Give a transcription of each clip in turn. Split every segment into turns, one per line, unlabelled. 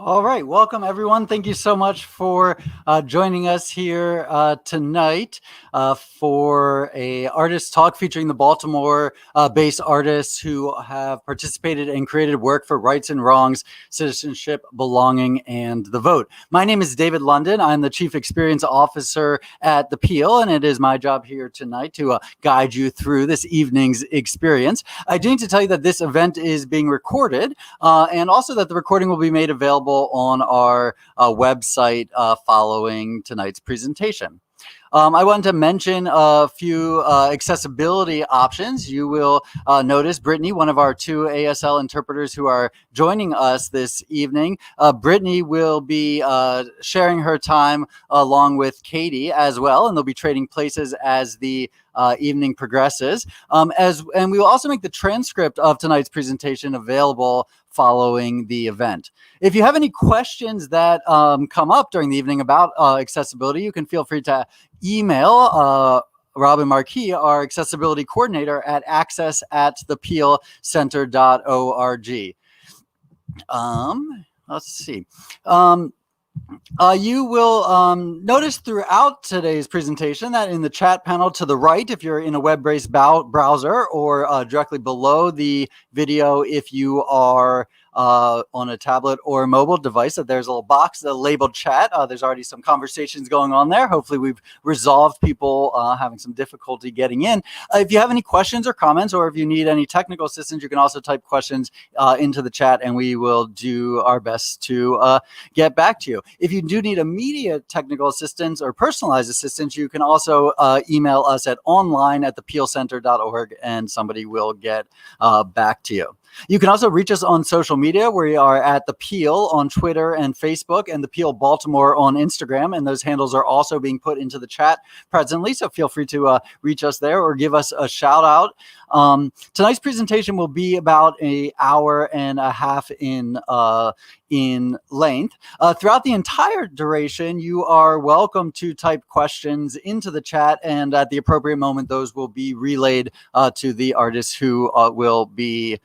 All right, welcome everyone. Thank you so much for joining us here tonight for a artist talk featuring the Baltimore-based artists who have participated and created work for rights and wrongs, citizenship, belonging, and the vote. My name is David London. I'm the Chief Experience Officer at The Peel, and it is my job here tonight to guide you through this evening's experience. I do need to tell you that this event is being recorded and also that the recording will be made available on our website following tonight's presentation. I wanted to mention a few accessibility options. You will notice Brittany, one of our two ASL interpreters who are joining us this evening. Brittany will be sharing her time along with Katie as well, and they'll be trading places as the evening progresses. And we will also make the transcript of tonight's presentation available following the event. If you have any questions that come up during the evening about accessibility, you can feel free to email Robin Marquis, our accessibility coordinator, at access@thepeelcenter.org. Let's see. You will notice throughout today's presentation that in the chat panel to the right, if you're in a web-based browser, or directly below the video if you are on a tablet or a mobile device, that there's a little box labeled chat. There's already some conversations going on there. Hopefully we've resolved people having some difficulty getting in. If you have any questions or comments, or if you need any technical assistance, you can also type questions into the chat and we will do our best to get back to you. If you do need immediate technical assistance or personalized assistance, you can also email us at online@thepeelcenter.org and somebody will get back to you. You can also reach us on social media. We are at The Peel on Twitter and Facebook, and The Peel Baltimore on Instagram, and those handles are also being put into the chat presently, so feel free to reach us there or give us a shout out. Tonight's presentation will be about an hour and a half in length. Throughout the entire duration, you are welcome to type questions into the chat, and at the appropriate moment, those will be relayed to the artists who will be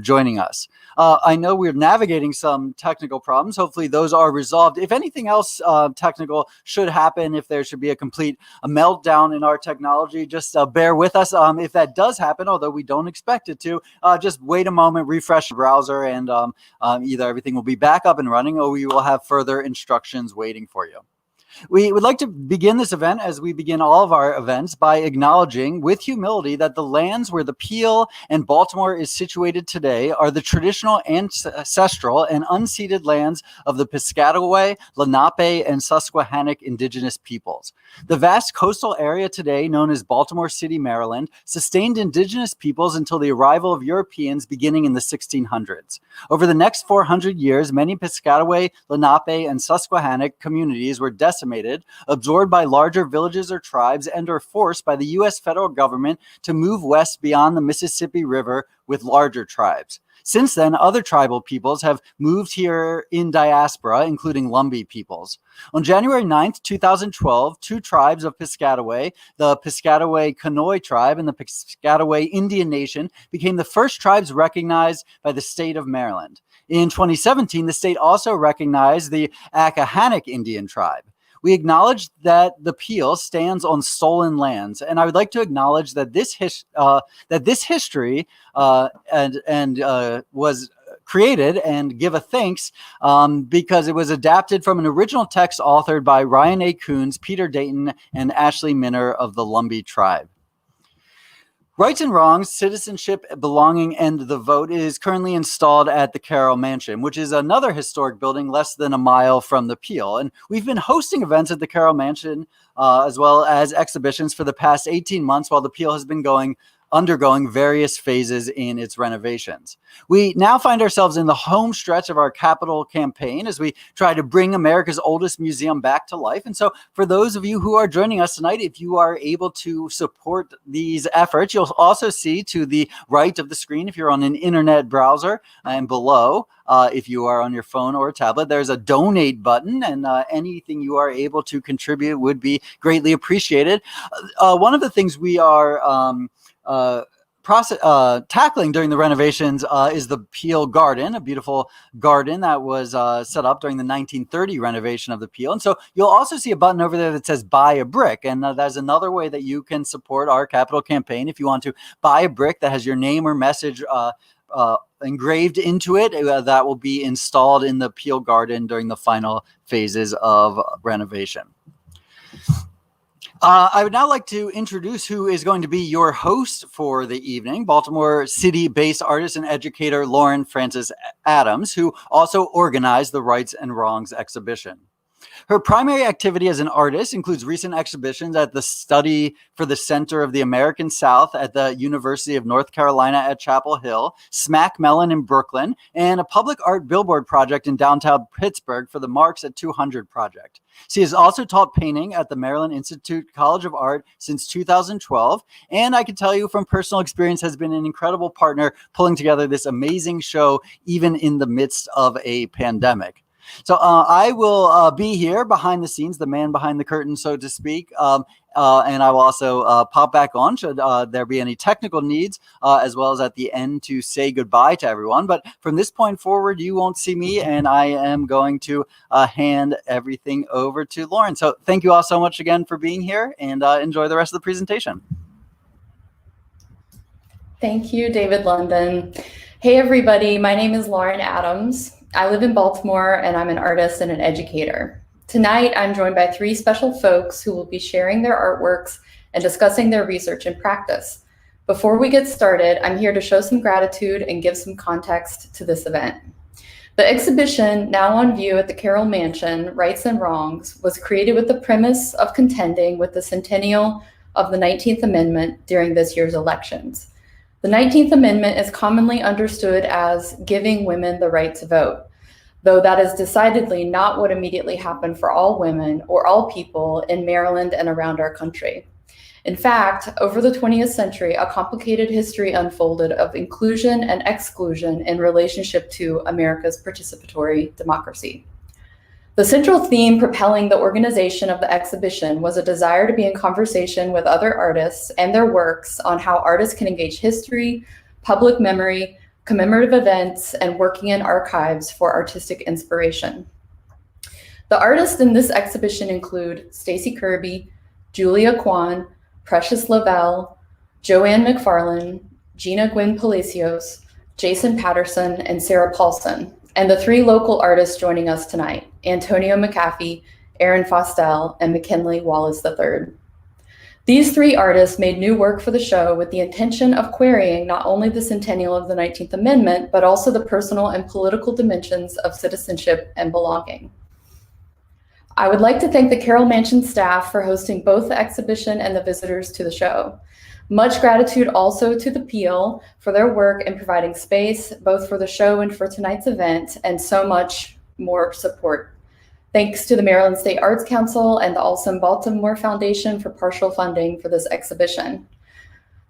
joining us. I know we're navigating some technical problems. Hopefully those are resolved. If anything else technical should happen, if there should be a complete meltdown in our technology, just bear with us. If that does happen, although we don't expect it to, just wait a moment, refresh the browser, and either everything will be back up and running or we will have further instructions waiting for you. We would like to begin this event, as we begin all of our events, by acknowledging with humility that the lands where the Peel and Baltimore is situated today are the traditional, ancestral, and unceded lands of the Piscataway, Lenape, and Susquehannock indigenous peoples. The vast coastal area today, known as Baltimore City, Maryland, sustained indigenous peoples until the arrival of Europeans beginning in the 1600s. Over the next 400 years, many Piscataway, Lenape, and Susquehannock communities were decimated, absorbed by larger villages or tribes, and or forced by the U.S. federal government to move west beyond the Mississippi River with larger tribes. Since then, other tribal peoples have moved here in diaspora, including Lumbee peoples. On January 9th, 2012, two tribes of Piscataway, the Piscataway Conoy tribe and the Piscataway Indian Nation, became the first tribes recognized by the state of Maryland. In 2017, the state also recognized the Accohannock Indian tribe. We acknowledge that the Peel stands on stolen lands, and I would like to acknowledge that this history was created, and give a thanks because it was adapted from an original text authored by Ryan A. Coons, Peter Dayton, and Ashley Minner of the Lumbee tribe. Rights and Wrongs, Citizenship, Belonging, and the Vote is currently installed at the Carroll Mansion, which is another historic building less than a mile from the Peel. And we've been hosting events at the Carroll Mansion as well as exhibitions for the past 18 months while the Peel has been undergoing various phases in its renovations. We now find ourselves in the home stretch of our capital campaign as we try to bring America's oldest museum back to life. And so for those of you who are joining us tonight, if you are able to support these efforts, you'll also see to the right of the screen, if you're on an internet browser, and below, if you are on your phone or a tablet, there's a donate button, and anything you are able to contribute would be greatly appreciated. One of the things we are tackling during the renovations is the Peel Garden, a beautiful garden that was set up during the 1930 renovation of the Peel. And so you'll also see a button over there that says buy a brick. And that's another way that you can support our capital campaign. If you want to buy a brick that has your name or message engraved into it, that will be installed in the Peel Garden during the final phases of renovation. I would now like to introduce who is going to be your host for the evening, Baltimore City-based artist and educator Lauren Frances Adams, who also organized the Rights and Wrongs exhibition. Her primary activity as an artist includes recent exhibitions at the Study for the Center of the American South at the University of North Carolina at Chapel Hill, Smack Mellon in Brooklyn, and a public art billboard project in downtown Pittsburgh for the Marks at 200 project. She has also taught painting at the Maryland Institute College of Art since 2012, and I can tell you from personal experience has been an incredible partner pulling together this amazing show even in the midst of a pandemic. So I will be here behind the scenes, the man behind the curtain, so to speak, and I will also pop back on should there be any technical needs, as well as at the end to say goodbye to everyone. But from this point forward, you won't see me, and I am going to hand everything over to Lauren. So thank you all so much again for being here, and enjoy the rest of the presentation.
Thank you, David London. Hey, everybody. My name is Lauren Adams. I live in Baltimore, and I'm an artist and an educator. Tonight, I'm joined by three special folks who will be sharing their artworks and discussing their research and practice. Before we get started, I'm here to show some gratitude and give some context to this event. The exhibition, now on view at the Carroll Mansion, Rights and Wrongs, was created with the premise of contending with the centennial of the 19th Amendment during this year's elections. The 19th Amendment is commonly understood as giving women the right to vote, though that is decidedly not what immediately happened for all women or all people in Maryland and around our country. In fact, over the 20th century, a complicated history unfolded of inclusion and exclusion in relationship to America's participatory democracy. The central theme propelling the organization of the exhibition was a desire to be in conversation with other artists and their works on how artists can engage history, public memory, commemorative events, and working in archives for artistic inspiration. The artists in this exhibition include Stacy Kirby, Julia Kwan, Precious Lavelle, Joanne McFarlane, Gina Gwynn Palacios, Jason Patterson, and Sarah Paulson, and the three local artists joining us tonight, Antonio McAfee, Aaron Fostel, and McKinley Wallace III. These three artists made new work for the show with the intention of querying not only the centennial of the 19th Amendment, but also the personal and political dimensions of citizenship and belonging. I would like to thank the Carroll Mansion staff for hosting both the exhibition and the visitors to the show. Much gratitude also to the Peel for their work in providing space, both for the show and for tonight's event, and so much more support. Thanks to the Maryland State Arts Council and the Alston Baltimore Foundation for partial funding for this exhibition.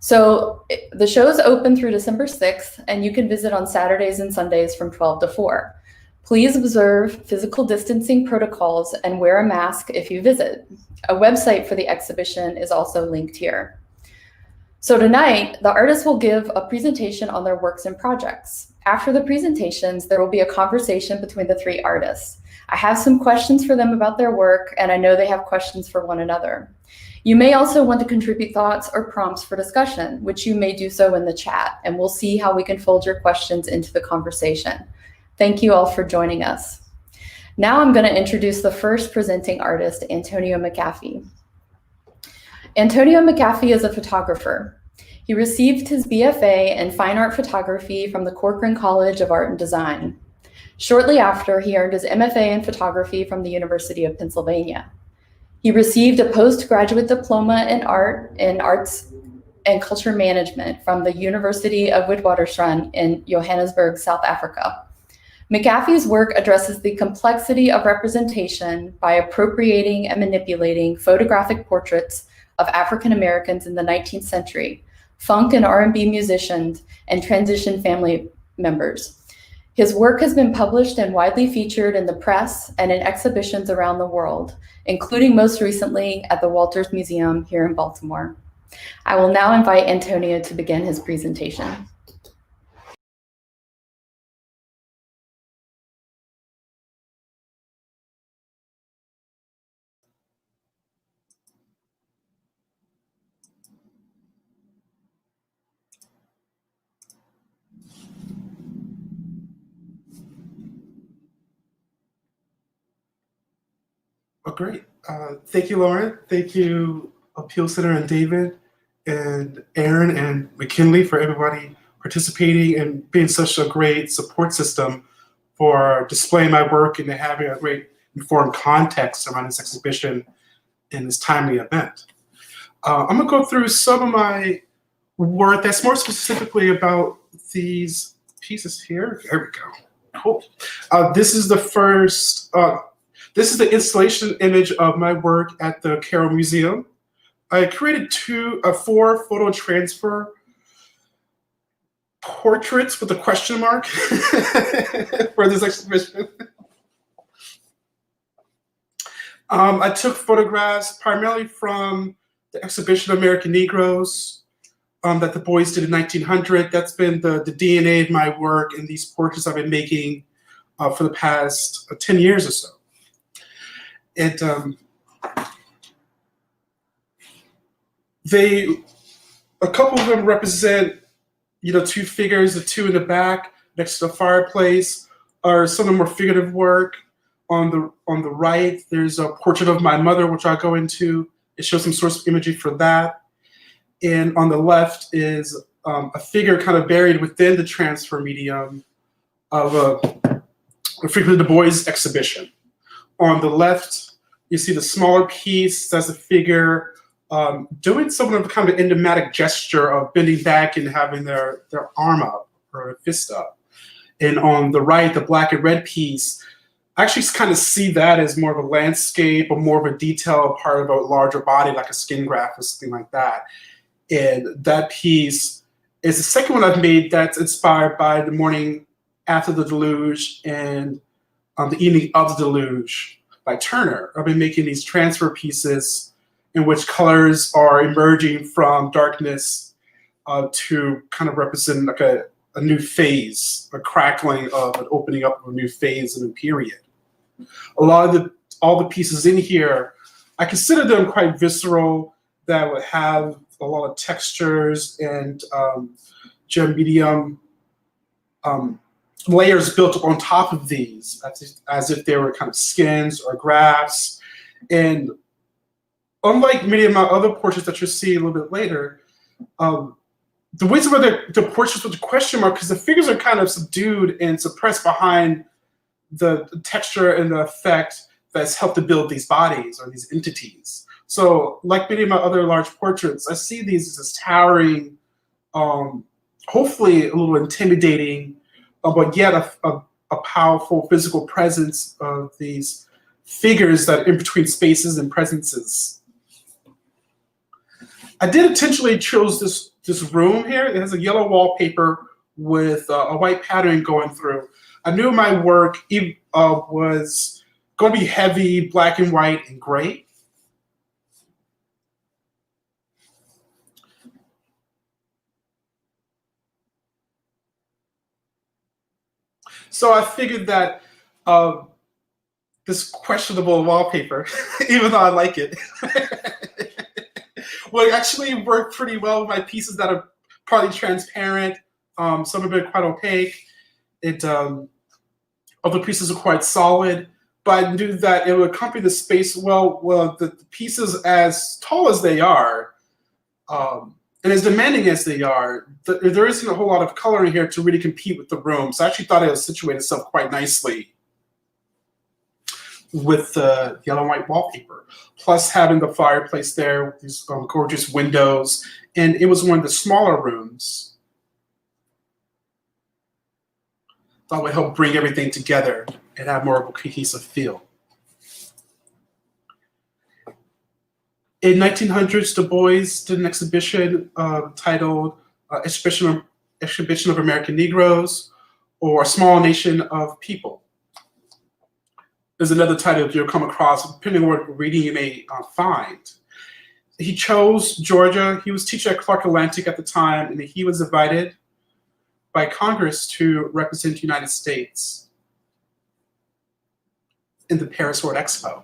So the show is open through December 6th, and you can visit on Saturdays and Sundays from 12 to 4. Please observe physical distancing protocols and wear a mask if you visit. A website for the exhibition is also linked here. So tonight, the artists will give a presentation on their works and projects. After the presentations, there will be a conversation between the three artists. I have some questions for them about their work, and I know they have questions for one another. You may also want to contribute thoughts or prompts for discussion, which you may do so in the chat, and we'll see how we can fold your questions into the conversation. Thank you all for joining us. Now I'm going to introduce the first presenting artist, Antonio McAfee. Antonio McAfee is a photographer. He received his BFA in fine art photography from the Corcoran College of Art and Design. Shortly after, he earned his MFA in photography from the University of Pennsylvania. He received a postgraduate diploma in arts and culture management from the University of Witwatersrand in Johannesburg, South Africa. McAfee's work addresses the complexity of representation by appropriating and manipulating photographic portraits of African Americans in the 19th century, funk and R&B musicians, and transition family members. His work has been published and widely featured in the press and in exhibitions around the world, including most recently at the Walters Museum here in Baltimore. I will now invite Antonio to begin his presentation.
Oh, great. Thank you, Lauren. Thank you, Appeal Center and David and Aaron and McKinley for everybody participating and being such a great support system for displaying my work and having a great informed context around this exhibition and this timely event. I'm going to go through some of my work that's more specifically about these pieces here. There we go. Cool. This is the first. This is the installation image of my work at the Carroll Museum. I created 4 photo transfer portraits with a question mark for this exhibition. I took photographs primarily from the exhibition American Negroes that the boys did in 1900. That's been the DNA of my work and these portraits I've been making for the past 10 years or so. And a couple of them represent, 2 figures, the 2 in the back next to the fireplace, are some of the more figurative work. On the right, there's a portrait of my mother, which I'll go into. It shows some source imagery for that. And on the left is a figure kind of buried within the transfer medium of a figure of the boys exhibition. On the left, you see the smaller piece as a figure doing some of kind of an enigmatic gesture of bending back and having their arm up or a fist up. And on the right, the black and red piece, I actually kind of see that as more of a landscape or more of a detailed part of a larger body, like a skin graft or something like that. And that piece is the second one I've made that's inspired by the morning after the deluge and the evening of the deluge by Turner. I've been making these transfer pieces in which colors are emerging from darkness to kind of represent like a new phase, a crackling of an opening up of a new phase and a period. All the pieces in here, I consider them quite visceral, that would have a lot of textures and gem medium layers built up on top of these, as if they were kind of skins or grafts. And unlike many of my other portraits that you'll see a little bit later, the reason why the portraits with the question mark, because the figures are kind of subdued and suppressed behind the texture and the effect that's helped to build these bodies or these entities. So like many of my other large portraits, I see these as this towering, hopefully a little intimidating, but yet a powerful physical presence of these figures that are in between spaces and presences. I did intentionally choose this room here. It has a yellow wallpaper with a white pattern going through. I knew my work was going to be heavy, black and white and gray. So I figured that this questionable wallpaper, even though I like it, will actually work pretty well with my pieces that are partly transparent. Some of it are quite opaque. Other pieces are quite solid, but I knew that it would accompany the space well. Well, the pieces, as tall as they are, and as demanding as they are, there isn't a whole lot of color in here to really compete with the room. So I actually thought it would situate itself quite nicely with the yellow and white wallpaper, plus having the fireplace there with these gorgeous windows. And it was one of the smaller rooms. Thought would help bring everything together and have more of a cohesive feel. In 1900s, Du Bois did an exhibition titled Exhibition of American Negroes, or A Small Nation of People. There's another title you'll come across, depending on what reading you may find. he chose Georgia. He was teaching at Clark Atlantic at the time, and he was invited by Congress to represent the United States in the Paris World Expo.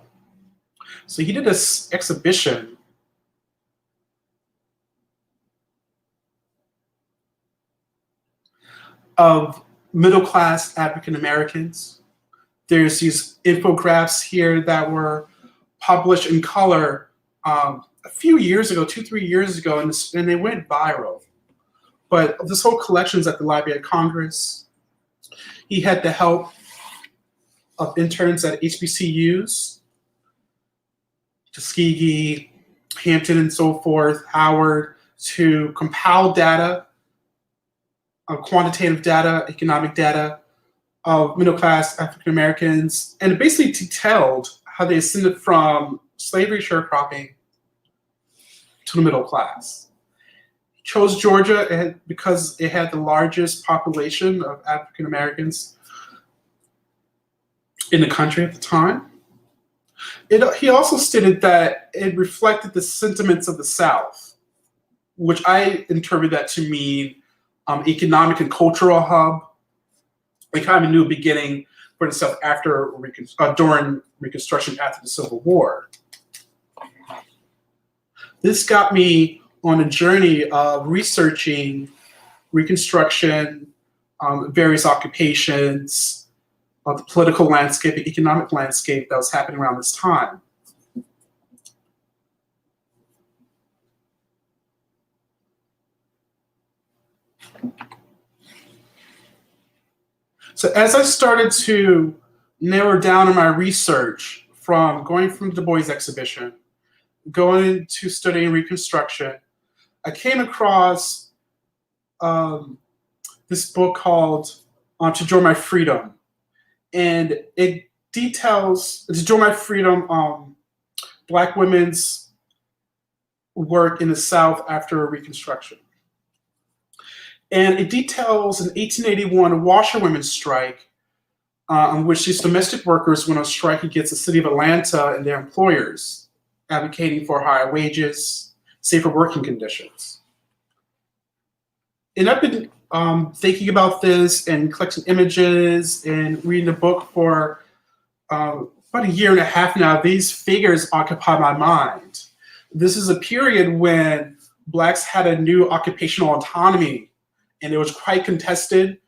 So he did this exhibition of middle-class African Americans. There's these infographics here that were published in color a few years ago, 2-3 years ago, and they went viral. But this whole collection's at the Library of Congress. He had the help of interns at HBCUs, Tuskegee, Hampton, and so forth, Howard, to compile data, quantitative data, economic data of middle-class African Americans, and it basically detailed how they ascended from slavery sharecropping to the middle class. He chose Georgia because it had the largest population of African Americans in the country at the time. He also stated that it reflected the sentiments of the South, which I interpret that to mean economic and cultural hub, like kind of a new beginning for the South during Reconstruction after the Civil War. This got me on a journey of researching Reconstruction, various occupations, the political landscape, the economic landscape that was happening around this time. So as I started to narrow down on my research from going from the Du Bois exhibition, going to studying Reconstruction, I came across this book called To Enjoy My Freedom. And it details, To Enjoy My Freedom, Black women's work in the South after Reconstruction. And it details an 1881 washerwomen's strike in which these domestic workers went on strike against the city of Atlanta and their employers, advocating for higher wages, safer working conditions. And I've been thinking about this and collecting images and reading the book for about a year and a half now. These figures occupy my mind. This is a period when Blacks had a new occupational autonomy, and it was quite contested.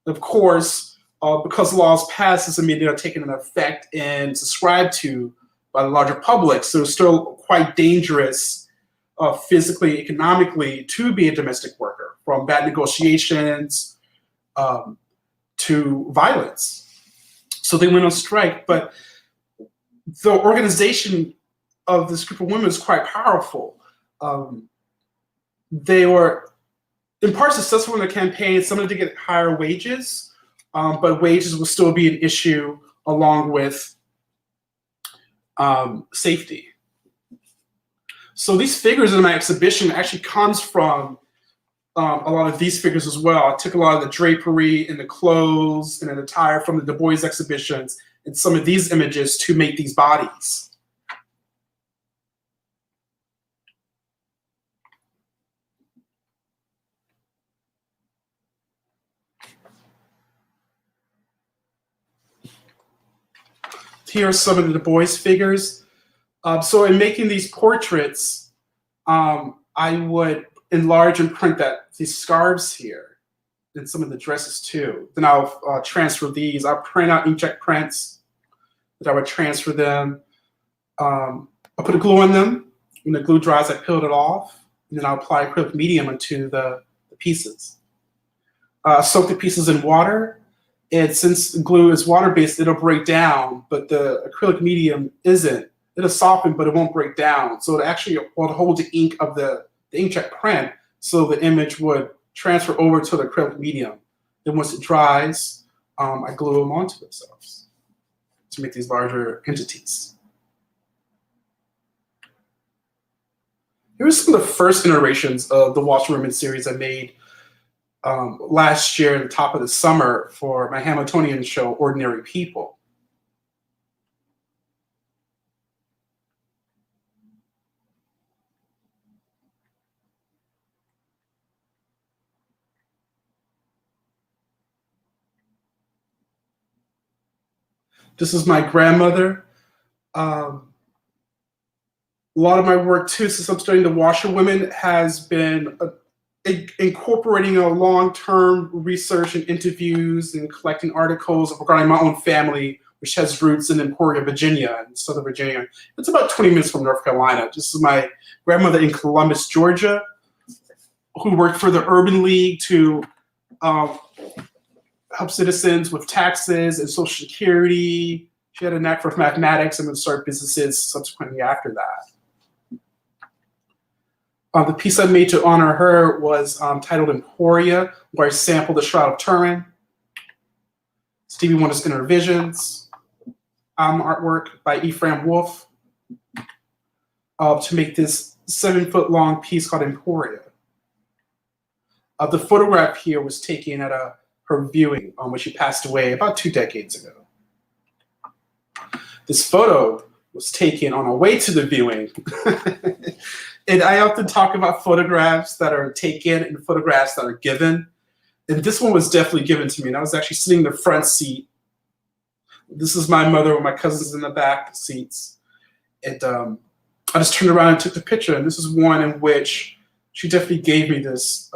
Of course, because laws passed doesn't mean they're taken into effect and subscribed to by the larger public. So it's still quite dangerous physically, economically, to be a domestic worker, from bad negotiations to violence. So they went on strike, but the organization of this group of women is quite powerful. They were in part successful in the campaign. Some of them did get higher wages, but wages will still be an issue along with safety. So these figures in my exhibition actually comes from a lot of these figures as well. I took a lot of the drapery and the clothes and an attire from the Du Bois exhibitions and some of these images to make these bodies. Here are some of the Du Bois figures. So in making these portraits, I would enlarge and print these scarves here and some of the dresses too. Then I'll transfer these. I'll print out inkjet prints that I would transfer them. I'll put a glue in them. When the glue dries, I peel it off. And then I'll apply acrylic medium into the pieces. Soak the pieces in water. And since glue is water-based, it'll break down, but the acrylic medium isn't. It'll soften, but it won't break down. So it actually will hold the ink of the inkjet print, so the image would transfer over to the acrylic medium. Then once it dries, I glue them onto themselves to make these larger entities. Here's some of the first iterations of the Washerwomen series I made last year at the top of the summer for my Hamiltonian show, Ordinary People. This is my grandmother. A lot of my work too, since I'm studying the washerwomen, has been incorporating a long-term research and interviews and collecting articles regarding my own family, which has roots in Emporia, Virginia, in Southern Virginia. It's about 20 minutes from North Carolina. This is my grandmother in Columbus, Georgia, who worked for the Urban League to help citizens with taxes and Social Security. She had a knack for mathematics and would start businesses subsequently after that. The piece I made to honor her was titled Emporia, where I sampled the Shroud of Turin, Stevie Wonder's Inner Visions, artwork by Ephraim Wolf, to make this 7-foot-long piece called Emporia. The photograph here was taken at her viewing when she passed away about 2 decades ago. This photo was taken on our way to the viewing. And I often talk about photographs that are taken and photographs that are given. And this one was definitely given to me. And I was actually sitting in the front seat. This is my mother with my cousins in the back seats. And I just turned around and took the picture. And this is one in which she definitely gave me this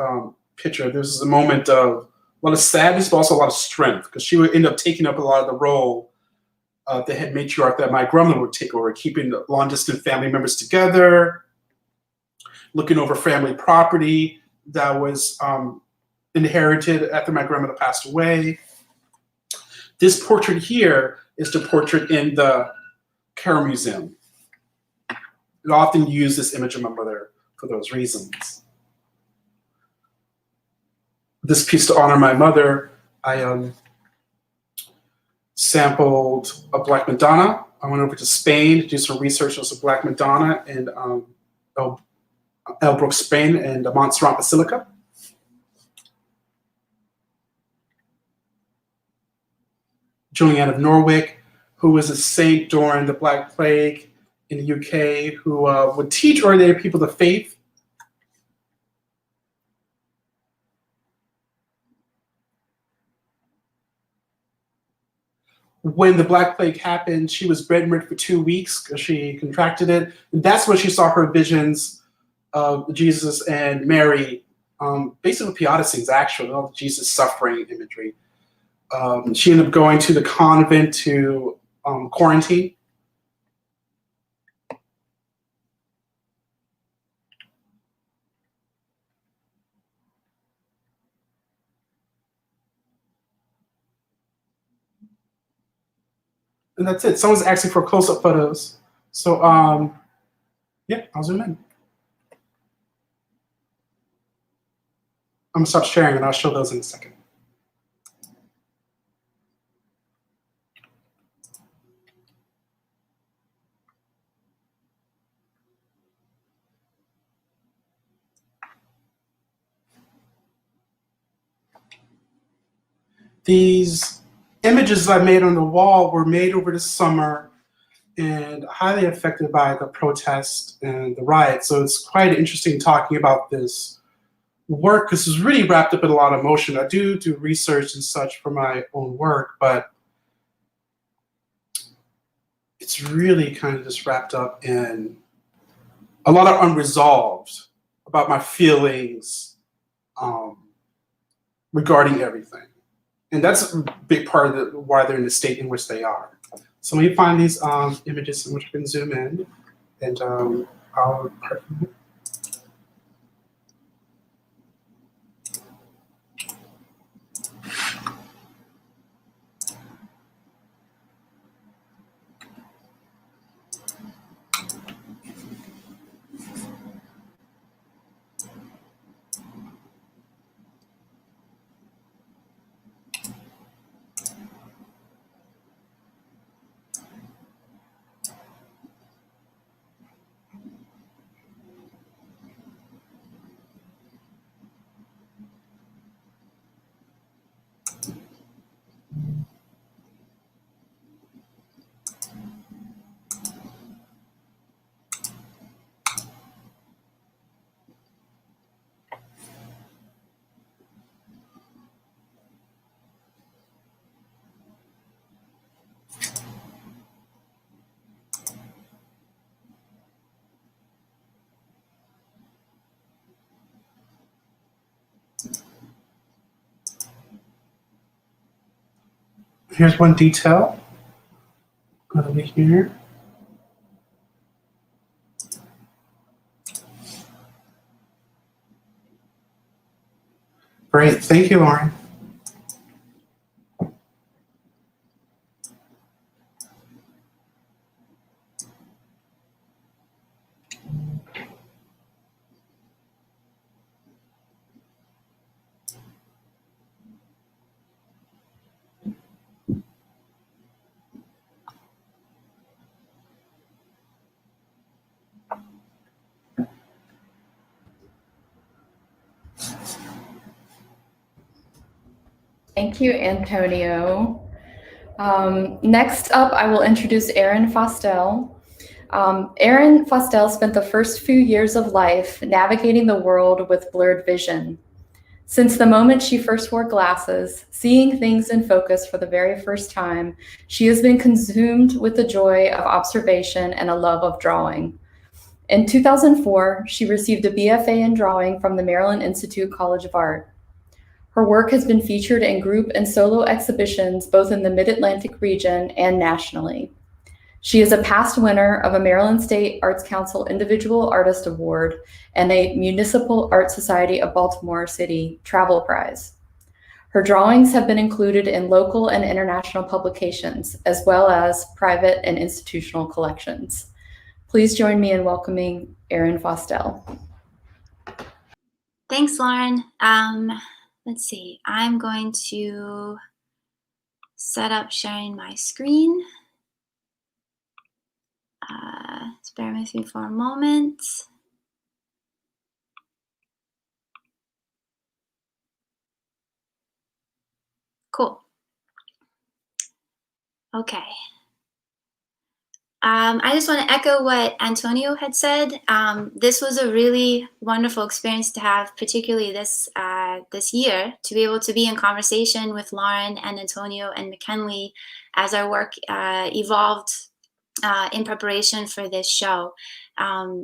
picture. This is a moment of a lot of sadness, but also a lot of strength, because she would end up taking up a lot of the role the head matriarch that my grandmother would take over, keeping the long-distance family members together, looking over family property that was inherited after my grandmother passed away. This portrait here is the portrait in the Carroll Museum. I often use this image of my mother for those reasons. This piece to honor my mother, I sampled a Black Madonna. I went over to Spain to do some research on some Black Madonna in Elbrook, Spain, and the Montserrat Basilica. Julian of Norwich, who was a saint during the Black Plague in the UK, who would teach ordinary people the faith. When the Black Plague happened, she was bedridden for 2 weeks because she contracted it. And that's when she saw her visions of Jesus and Mary, basically Pieta scenes, actually, all the Jesus suffering imagery. She ended up going to the convent to quarantine. And that's it. Someone's asking for close-up photos. So, yeah, I'll zoom in. I'm gonna stop sharing and I'll show those in a second. These images I made on the wall were made over the summer and highly affected by the protest and the riot. So it's quite interesting talking about this work, because it's really wrapped up in a lot of emotion. I do research and such for my own work, but it's really kind of just wrapped up in a lot of unresolved about my feelings regarding everything. And that's a big part of why they're in the state in which they are. So let me find these images in which I can zoom in, and I'll. Here's one detail. Go over here. Great, thank you, Lauren.
Thank you, Antonio. Next up, I will introduce Erin Fostel. Erin Fostel spent the first few years of life navigating the world with blurred vision. Since the moment she first wore glasses, seeing things in focus for the very first time, she has been consumed with the joy of observation and a love of drawing. In 2004, she received a BFA in drawing from the Maryland Institute College of Art. Her work has been featured in group and solo exhibitions both in the Mid-Atlantic region and nationally. She is a past winner of a Maryland State Arts Council Individual Artist Award and a Municipal Art Society of Baltimore City Travel Prize. Her drawings have been included in local and international publications, as well as private and institutional collections. Please join me in welcoming Erin Fostel.
Thanks, Lauren. Let's see, I'm going to set up sharing my screen. Just bear with me for a moment. Cool. Okay. I just want to echo what Antonio had said. This was a really wonderful experience to have, particularly this year, to be able to be in conversation with Lauren and Antonio and McKinley as our work evolved in preparation for this show.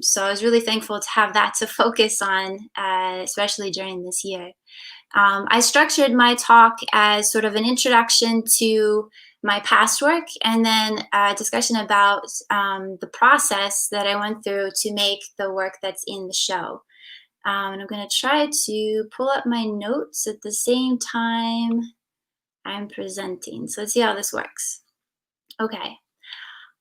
So I was really thankful to have that to focus on, especially during this year. I structured my talk as sort of an introduction to my past work and then a discussion about the process that I went through to make the work that's in the show. And I'm going to try to pull up my notes at the same time I'm presenting. So let's see how this works. Okay.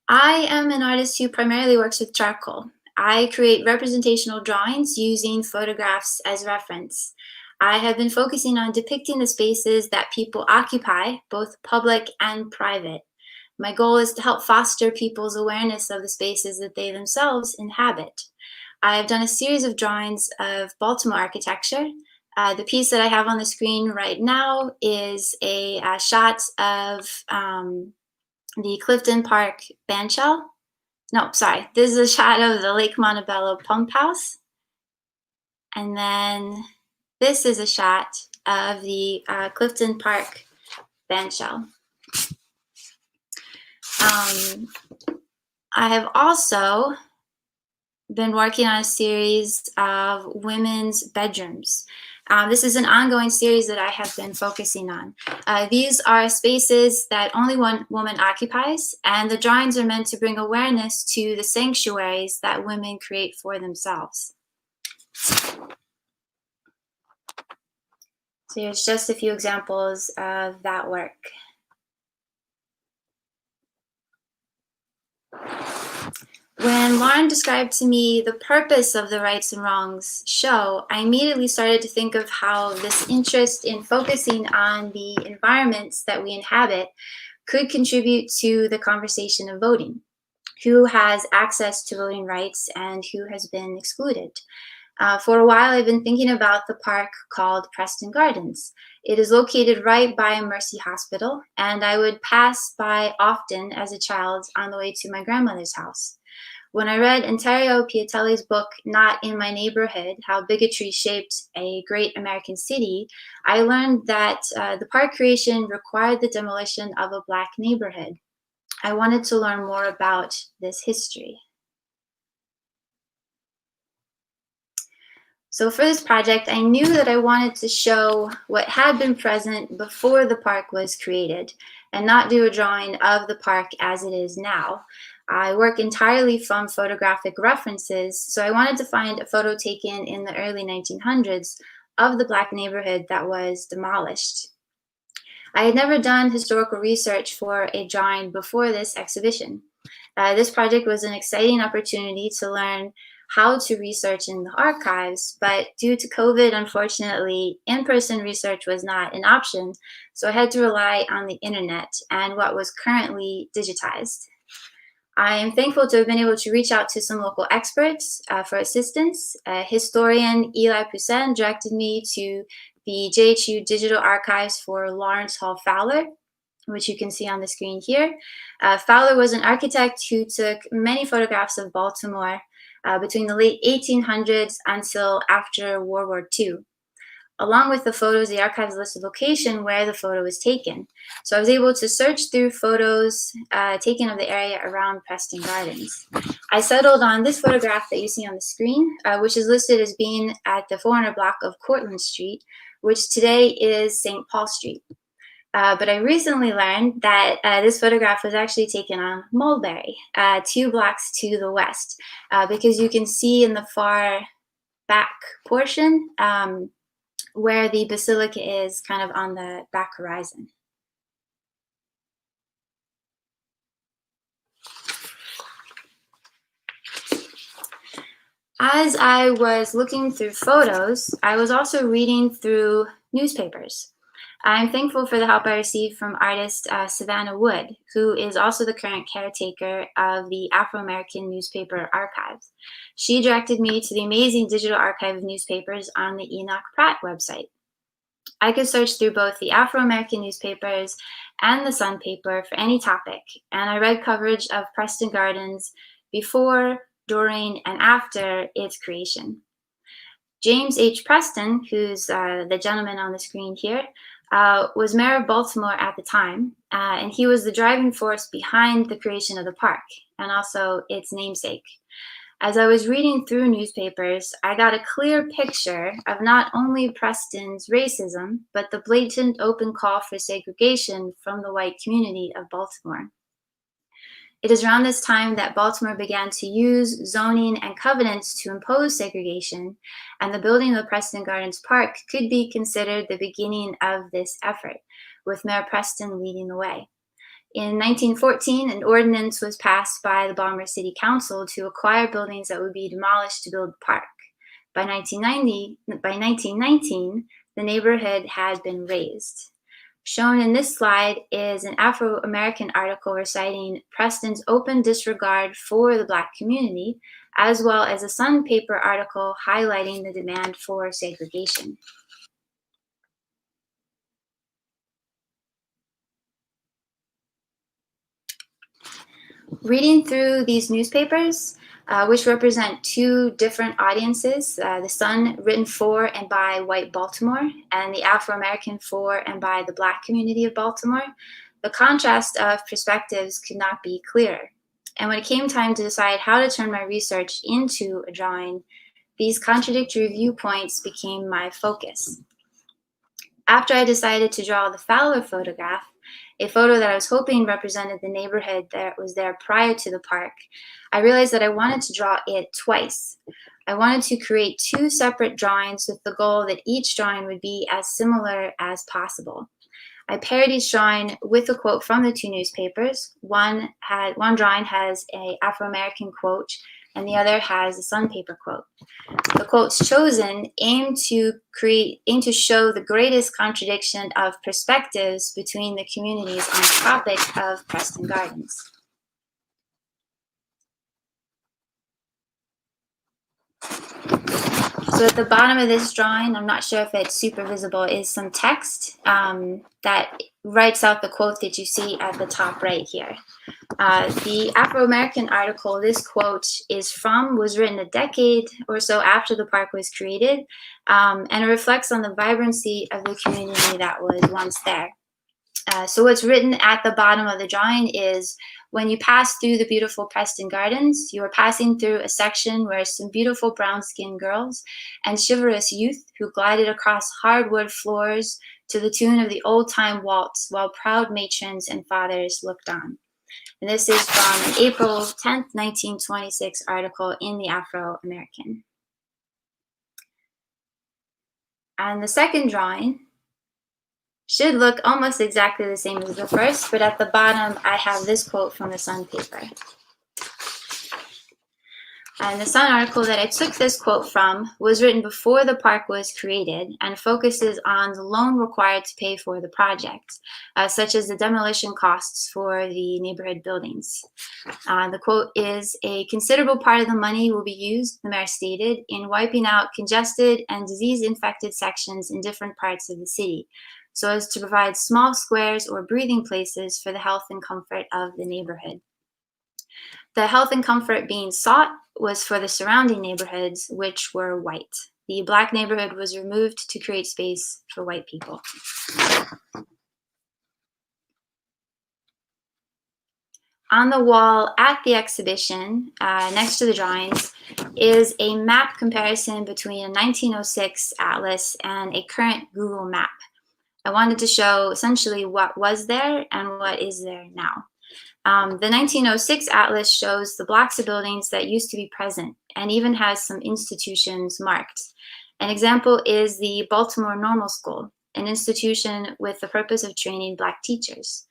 I am an artist who primarily works with charcoal. I create representational drawings using photographs as reference. I have been focusing on depicting the spaces that people occupy, both public and private. My goal is to help foster people's awareness of the spaces that they themselves inhabit. I have done a series of drawings of Baltimore architecture. The piece that I have on the screen right now is a shot of the Clifton Park bandshell. No, sorry, this is a shot of the Lake Montebello pump house. And then this is a shot of the Clifton Park bandshell. I have also been working on a series of women's bedrooms. This is an ongoing series that I have been focusing on. These are spaces that only one woman occupies, and the drawings are meant to bring awareness to the sanctuaries that women create for themselves. So here's just a few examples of that work. When Lauren described to me the purpose of the Rights and Wrongs show, I immediately started to think of how this interest in focusing on the environments that we inhabit could contribute to the conversation of voting. Who has access to voting rights and who has been excluded? For a while, I've been thinking about the park called Preston Gardens. It is located right by Mercy Hospital, and I would pass by often as a child on the way to my grandmother's house. When I read Ontario Piatelli's book, Not in My Neighborhood, How Bigotry Shaped a Great American City, I learned that the park creation required the demolition of a Black neighborhood. I wanted to learn more about this history. So for this project, I knew that I wanted to show what had been present before the park was created and not do a drawing of the park as it is now. I work entirely from photographic references, so I wanted to find a photo taken in the early 1900s of the Black neighborhood that was demolished. I had never done historical research for a drawing before this exhibition. This project was an exciting opportunity to learn how to research in the archives, but due to COVID, unfortunately, in-person research was not an option, so I had to rely on the internet and what was currently digitized. I am thankful to have been able to reach out to some local experts for assistance. Historian Eli Poussin directed me to the JHU Digital Archives for Lawrence Hall Fowler, which you can see on the screen here. Fowler was an architect who took many photographs of Baltimore between the late 1800s until after World War II. Along with the photos, the archives list a location where the photo was taken. So I was able to search through photos taken of the area around Preston Gardens. I settled on this photograph that you see on the screen, which is listed as being at the 400 block of Cortlandt Street, which today is St. Paul Street. But I recently learned that this photograph was actually taken on Mulberry, 2 blocks to the west, because you can see in the far back portion where the basilica is kind of on the back horizon. As I was looking through photos, I was also reading through newspapers. I'm thankful for the help I received from artist Savannah Wood, who is also the current caretaker of the Afro-American Newspaper Archives. She directed me to the amazing digital archive of newspapers on the Enoch Pratt website. I could search through both the Afro-American newspapers and the Sun paper for any topic, and I read coverage of Preston Gardens before, during, and after its creation. James H. Preston, who's the gentleman on the screen here, was mayor of Baltimore at the time, and he was the driving force behind the creation of the park and also its namesake. As I was reading through newspapers, I got a clear picture of not only Preston's racism, but the blatant open call for segregation from the white community of Baltimore. It is around this time that Baltimore began to use zoning and covenants to impose segregation, and the building of the Preston Gardens Park could be considered the beginning of this effort, with Mayor Preston leading the way. In 1914, an ordinance was passed by the Baltimore City Council to acquire buildings that would be demolished to build the park. By 1919, the neighborhood had been razed. Shown in this slide is an Afro-American article reciting Preston's open disregard for the Black community, as well as a Sun paper article highlighting the demand for segregation. Reading through these newspapers, which represent 2 different audiences, the Sun written for and by white Baltimore, and the Afro-American for and by the Black community of Baltimore, the contrast of perspectives could not be clearer. And when it came time to decide how to turn my research into a drawing, these contradictory viewpoints became my focus. After I decided to draw the Fowler photograph, a photo that I was hoping represented the neighborhood that was there prior to the park, I realized that I wanted to draw it twice. I wanted to create 2 separate drawings with the goal that each drawing would be as similar as possible. I paired each drawing with a quote from the 2 newspapers. One drawing has an Afro-American quote, and the other has a Sun paper quote. The quotes chosen aim to show the greatest contradiction of perspectives between the communities on the topic of Preston Gardens. So at the bottom of this drawing, I'm not sure if it's super visible, is some text that writes out the quote that you see at the top right here. The Afro-American article this quote was written a decade or so after the park was created, and it reflects on the vibrancy of the community that was once there. So what's written at the bottom of the drawing is, when you pass through the beautiful Preston Gardens, you are passing through a section where some beautiful brown-skinned girls and chivalrous youth who glided across hardwood floors to the tune of the old-time waltz while proud matrons and fathers looked on. And this is from an April 10th, 1926 article in the Afro-American. And the second drawing should look almost exactly the same as the first, but at the bottom I have this quote from the Sun paper. And the Sun article that I took this quote from was written before the park was created and focuses on the loan required to pay for the project, such as the demolition costs for the neighborhood buildings. The quote is, "A considerable part of the money will be used," the mayor stated, "in wiping out congested and disease-infected sections in different parts of the city, so as to provide small squares or breathing places for the health and comfort of the neighborhood." The health and comfort being sought was for the surrounding neighborhoods, which were white. The Black neighborhood was removed to create space for white people. On the wall at the exhibition, next to the drawings, is a map comparison between a 1906 atlas and a current Google map. I wanted to show essentially what was there and what is there now. The 1906 atlas shows the blocks of buildings that used to be present and even has some institutions marked. An example is the Baltimore Normal School, an institution with the purpose of training Black teachers.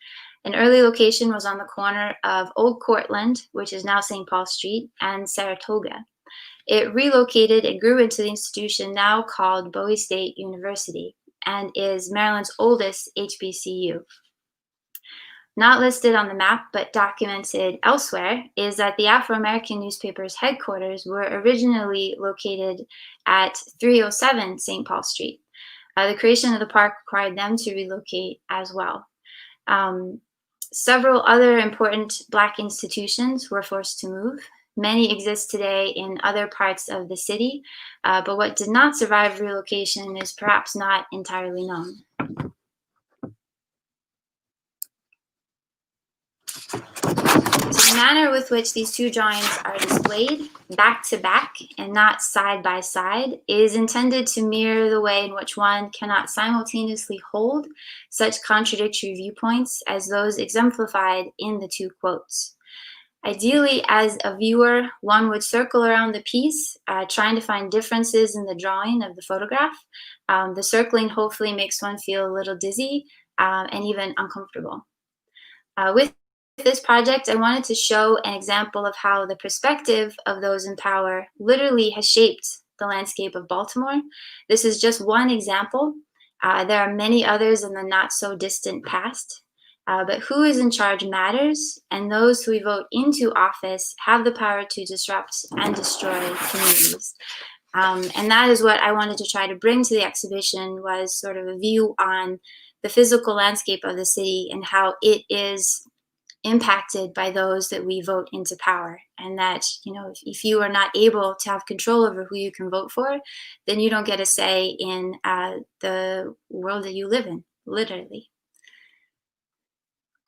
An early location was on the corner of Old Cortland, which is now St. Paul Street, and Saratoga. It relocated and grew into the institution now called Bowie State University and is Maryland's oldest HBCU. Not listed on the map, but documented elsewhere, is that the Afro-American newspaper's headquarters were originally located at 307 St. Paul Street. The creation of the park required them to relocate as well. Several other important Black institutions were forced to move. Many exist today in other parts of the city, but what did not survive relocation is perhaps not entirely known. So the manner with which these two drawings are displayed back to back and not side by side is intended to mirror the way in which one cannot simultaneously hold such contradictory viewpoints as those exemplified in the two quotes. Ideally, as a viewer, one would circle around the piece, trying to find differences in the drawing of the photograph. The circling hopefully makes one feel a little dizzy and even uncomfortable. With this project, I wanted to show an example of how the perspective of those in power literally has shaped the landscape of Baltimore. This is just one example. There are many others in the not so distant past. But who is in charge matters, and those who we vote into office have the power to disrupt and destroy communities. And that is what I wanted to try to bring to the exhibition, was sort of a view on the physical landscape of the city and how it is impacted by those that we vote into power. And that, you know, if you are not able to have control over who you can vote for, then you don't get a say in the world that you live in, literally.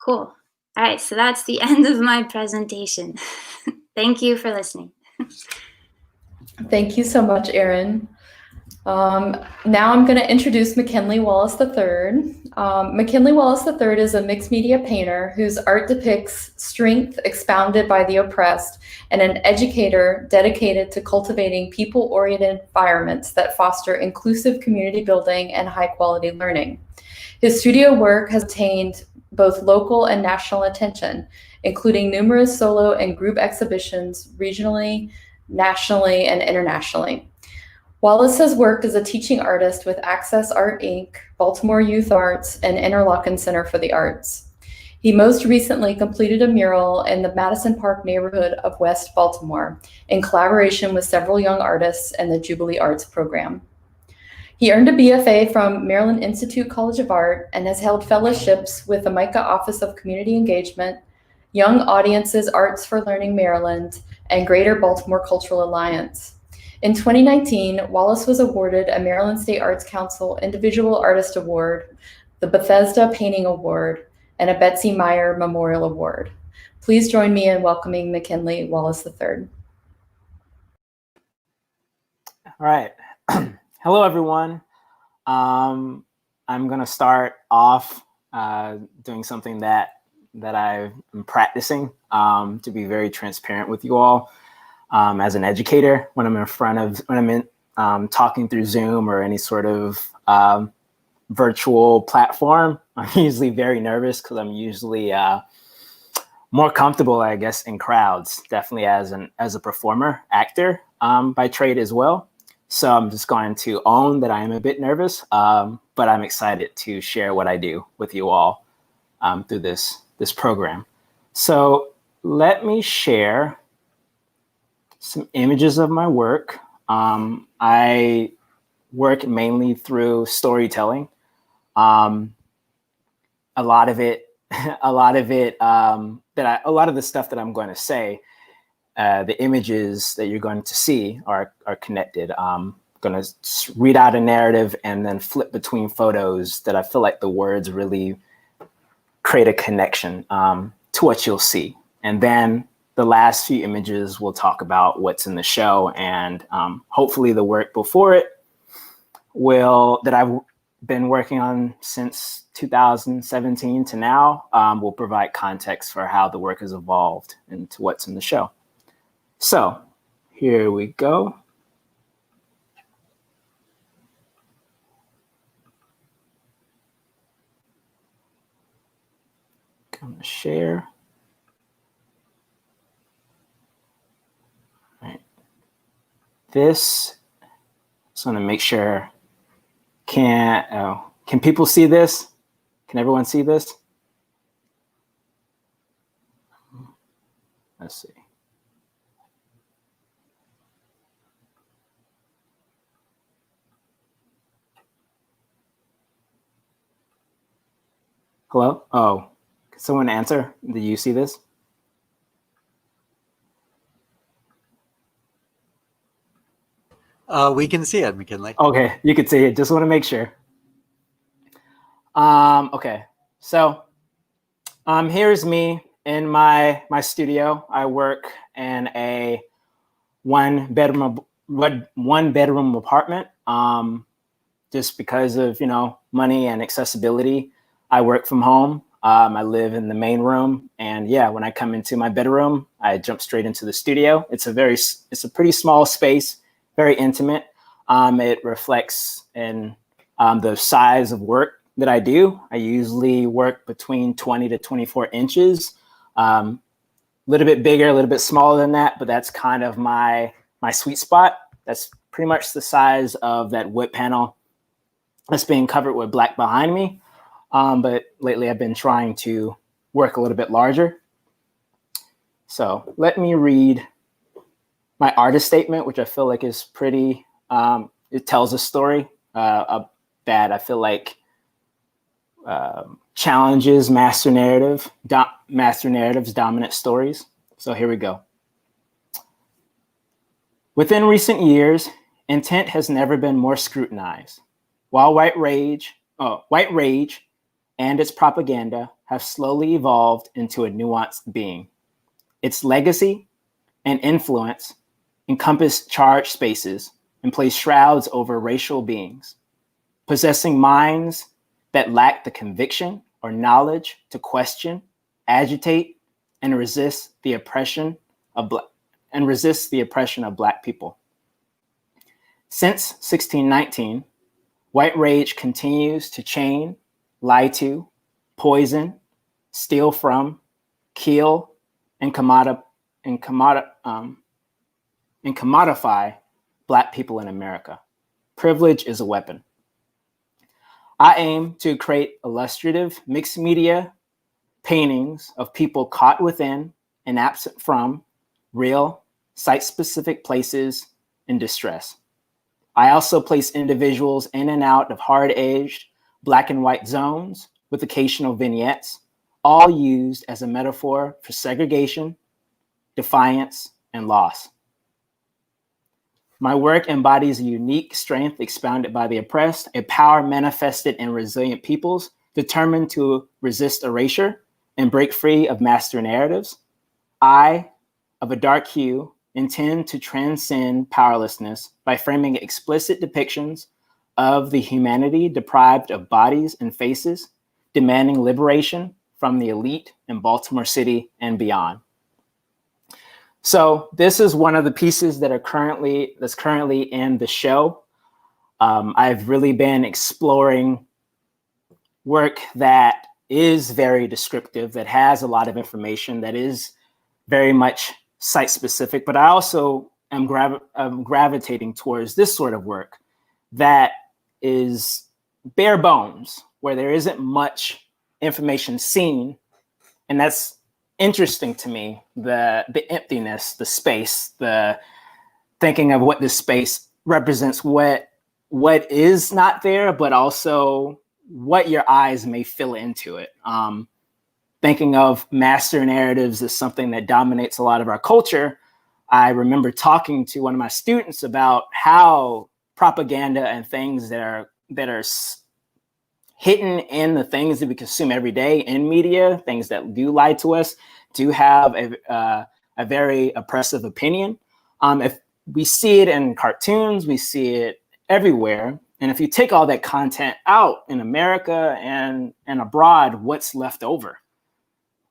Cool. All right, so that's the end of my presentation. Thank you for listening.
Thank you so much, Erin. Now I'm going to introduce McKinley Wallace III. McKinley Wallace III is a mixed media painter whose art depicts strength expounded by the oppressed and an educator dedicated to cultivating people-oriented environments that foster inclusive community building and high-quality learning. His studio work has attained both local and national attention, including numerous solo and group exhibitions regionally, nationally, and internationally. Wallace has worked as a teaching artist with Access Art Inc., Baltimore Youth Arts, and Interlochen Center for the Arts. He most recently completed a mural in the Madison Park neighborhood of West Baltimore in collaboration with several young artists and the Jubilee Arts program. He earned a BFA from Maryland Institute College of Art and has held fellowships with the MICA Office of Community Engagement, Young Audiences Arts for Learning Maryland, and Greater Baltimore Cultural Alliance. In 2019, Wallace was awarded a Maryland State Arts Council Individual Artist Award the Bethesda Painting Award, and a Betsy Meyer Memorial Award. Please join me in welcoming McKinley Wallace III.
All right. Hello, everyone. I'm going to start off doing something that I'm practicing to be very transparent with you all as an educator. When I'm talking through Zoom or any sort of virtual platform, I'm usually very nervous because I'm usually more comfortable, I guess, in crowds, definitely as a performer, actor by trade as well. So I'm just going to own that I am a bit nervous, but I'm excited to share what I do with you all through this program. So let me share some images of my work. I work mainly through storytelling. A lot of the stuff that I'm going to say, the images that you're going to see are connected. I'm going to read out a narrative and then flip between photos that I feel like the words really create a connection to what you'll see. And then the last few images will talk about what's in the show, and hopefully the work before it that I've been working on since 2017 to now will provide context for how the work has evolved into what's in the show. So here we go. I'm gonna share. All right. This, just want to make sure, can people see this? Can everyone see this? Let's see. Hello? Oh, can someone answer? Do you see this?
We can see it, McKinley.
Okay, you can see it. Just want to make sure. Okay, so here's me in my studio. I work in a one bedroom apartment. Just because of money and accessibility, I work from home. I live in the main room, and yeah, when I come into my bedroom, I jump straight into the studio. It's a pretty small space, very intimate. It reflects in the size of work that I do. I usually work between 20 to 24 inches. A little bit bigger, a little bit smaller than that, but that's kind of my sweet spot. That's pretty much the size of that wood panel that's being covered with black behind me. But lately I've been trying to work a little bit larger. So let me read my artist statement, which I feel like is pretty, it tells a story that I feel like challenges master narratives, dominant stories. So here we go. Within recent years, intent has never been more scrutinized. While white rage and its propaganda have slowly evolved into a nuanced being. Its legacy and influence encompass charged spaces and place shrouds over racial beings, possessing minds that lack the conviction or knowledge to question, agitate, and resist the oppression of Black people. Since 1619, white rage continues to chain, lie to, poison, steal from, kill, and commodify Black people in America. Privilege is a weapon. I aim to create illustrative mixed media paintings of people caught within and absent from real, site-specific places in distress. I also place individuals in and out of hard-edged Black and white zones with occasional vignettes, all used as a metaphor for segregation, defiance, and loss. My work embodies a unique strength expounded by the oppressed, a power manifested in resilient peoples determined to resist erasure and break free of master narratives. I, of a dark hue, intend to transcend powerlessness by framing explicit depictions of the humanity deprived of bodies and faces, demanding liberation from the elite in Baltimore City and beyond. So this is one of the pieces that's currently in the show. I've really been exploring work that is very descriptive, that has a lot of information, that is very much site specific, but I also am gravitating towards this sort of work that is bare bones, where there isn't much information seen. And that's interesting to me, the emptiness, the space, the thinking of what this space represents, what is not there, but also what your eyes may fill into it. Thinking of master narratives as something that dominates a lot of our culture. I remember talking to one of my students about how propaganda and things that are hidden in the things that we consume every day in media, things that do lie to us, do have a very oppressive opinion. If we see it in cartoons, we see it everywhere. And if you take all that content out in America and abroad, what's left over?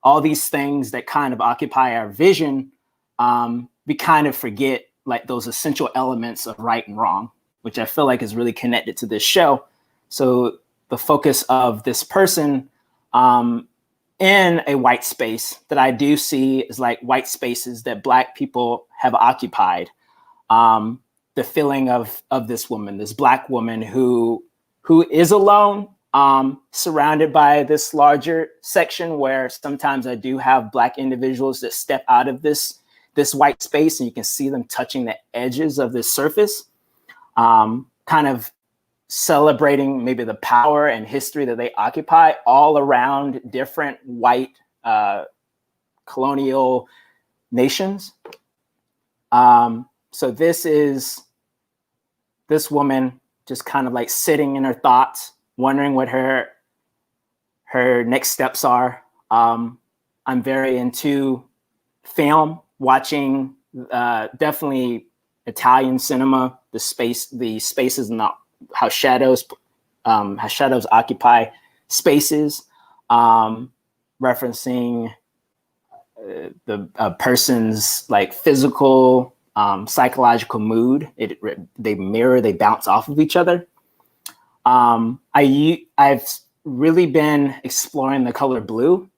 All these things that kind of occupy our vision, we kind of forget like those essential elements of right and wrong, which I feel like is really connected to this show. So the focus of this person in a white space that I do see is like white spaces that Black people have occupied. The feeling of this woman, this Black woman who is alone, surrounded by this larger section where sometimes I do have Black individuals that step out of this white space and you can see them touching the edges of this surface, kind of celebrating maybe the power and history that they occupy all around different white colonial nations. So this woman just kind of like sitting in her thoughts, wondering what her next steps are. I'm very into film, watching definitely Italian cinema, the spaces and how shadows occupy spaces, referencing the person's like physical, psychological mood. They mirror, they bounce off of each other. I've really been exploring the color blue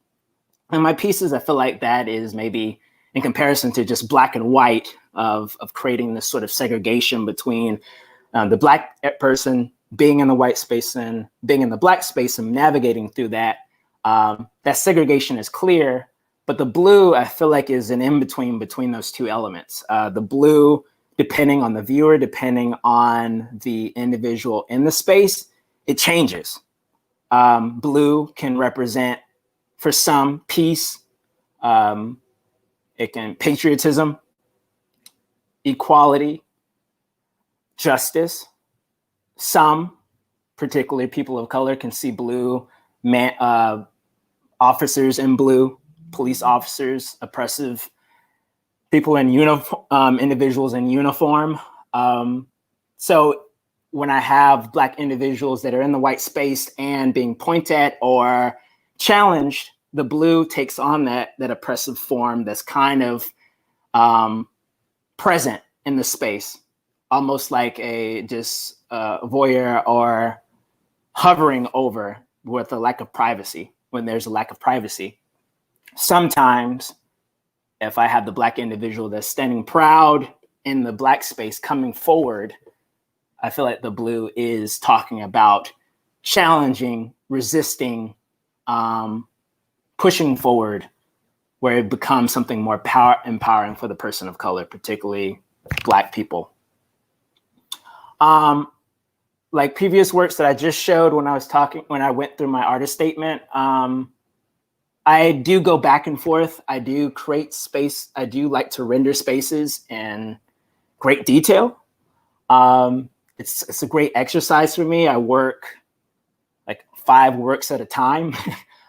in my pieces. I feel like that is maybe in comparison to just black and white of creating this sort of segregation between the Black person being in the white space and being in the Black space and navigating through that. That segregation is clear, but the blue I feel like is an in-between those two elements. The blue, depending on the viewer, depending on the individual in the space, it changes. Blue can represent, for some, peace. It can patriotism, equality, justice. Some, particularly people of color, can see blue, officers in blue, police officers, oppressive people in uniform, individuals in uniform. So when I have Black individuals that are in the white space and being pointed at or challenged, the blue takes on that oppressive form that's kind of present in the space, almost like a voyeur or hovering over with a lack of privacy when there's a lack of privacy. Sometimes if I have the Black individual that's standing proud in the Black space coming forward, I feel like the blue is talking about challenging, resisting, pushing forward, where it becomes something more empowering for the person of color, particularly Black people. Like previous works that I just showed when I went through my artist statement, I do go back and forth. I do create space. I do like to render spaces in great detail. It's a great exercise for me. I work like 5 works at a time.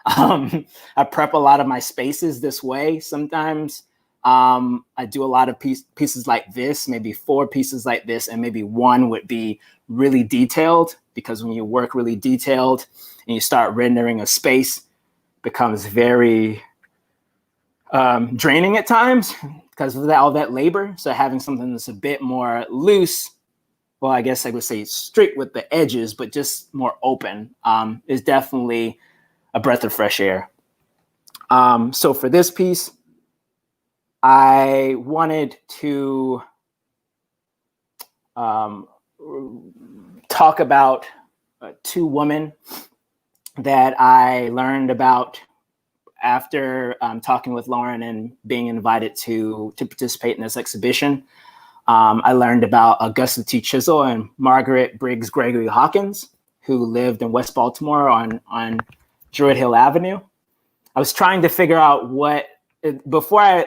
I prep a lot of my spaces this way. Sometimes I do a lot of pieces like this, maybe 4 pieces like this, and maybe 1 would be really detailed, because when you work really detailed and you start rendering a space, it becomes very draining at times because of all that labor. So having something that's a bit more loose, well, I guess I would say strict with the edges, but just more open, is definitely a breath of fresh air. So for this piece, I wanted to talk about 2 women that I learned about after talking with Lauren and being invited to participate in this exhibition. I learned about Augusta T. Chisel and Margaret Briggs Gregory Hawkins, who lived in West Baltimore on Druid Hill Avenue. I was trying to figure out before I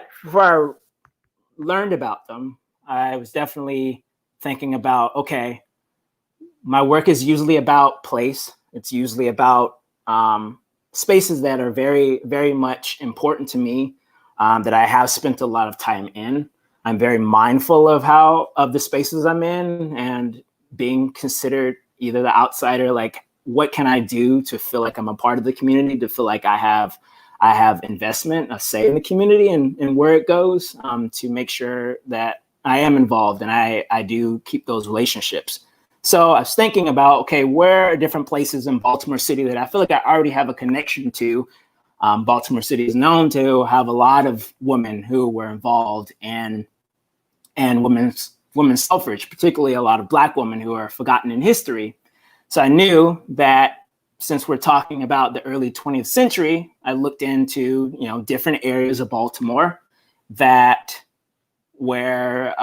learned about them, I was definitely thinking about, okay, my work is usually about place. It's usually about spaces that are very, very much important to me, that I have spent a lot of time in. I'm very mindful of the spaces I'm in, and being considered either the outsider, like what can I do to feel like I'm a part of the community, to feel like I have investment, a say in the community and where it goes, to make sure that I am involved and I do keep those relationships. So I was thinking about, okay, where are different places in Baltimore City that I feel like I already have a connection to. Baltimore City is known to have a lot of women who were involved in women's suffrage, particularly a lot of Black women who are forgotten in history. So I knew that since we're talking about the early 20th century, I looked into, different areas of Baltimore where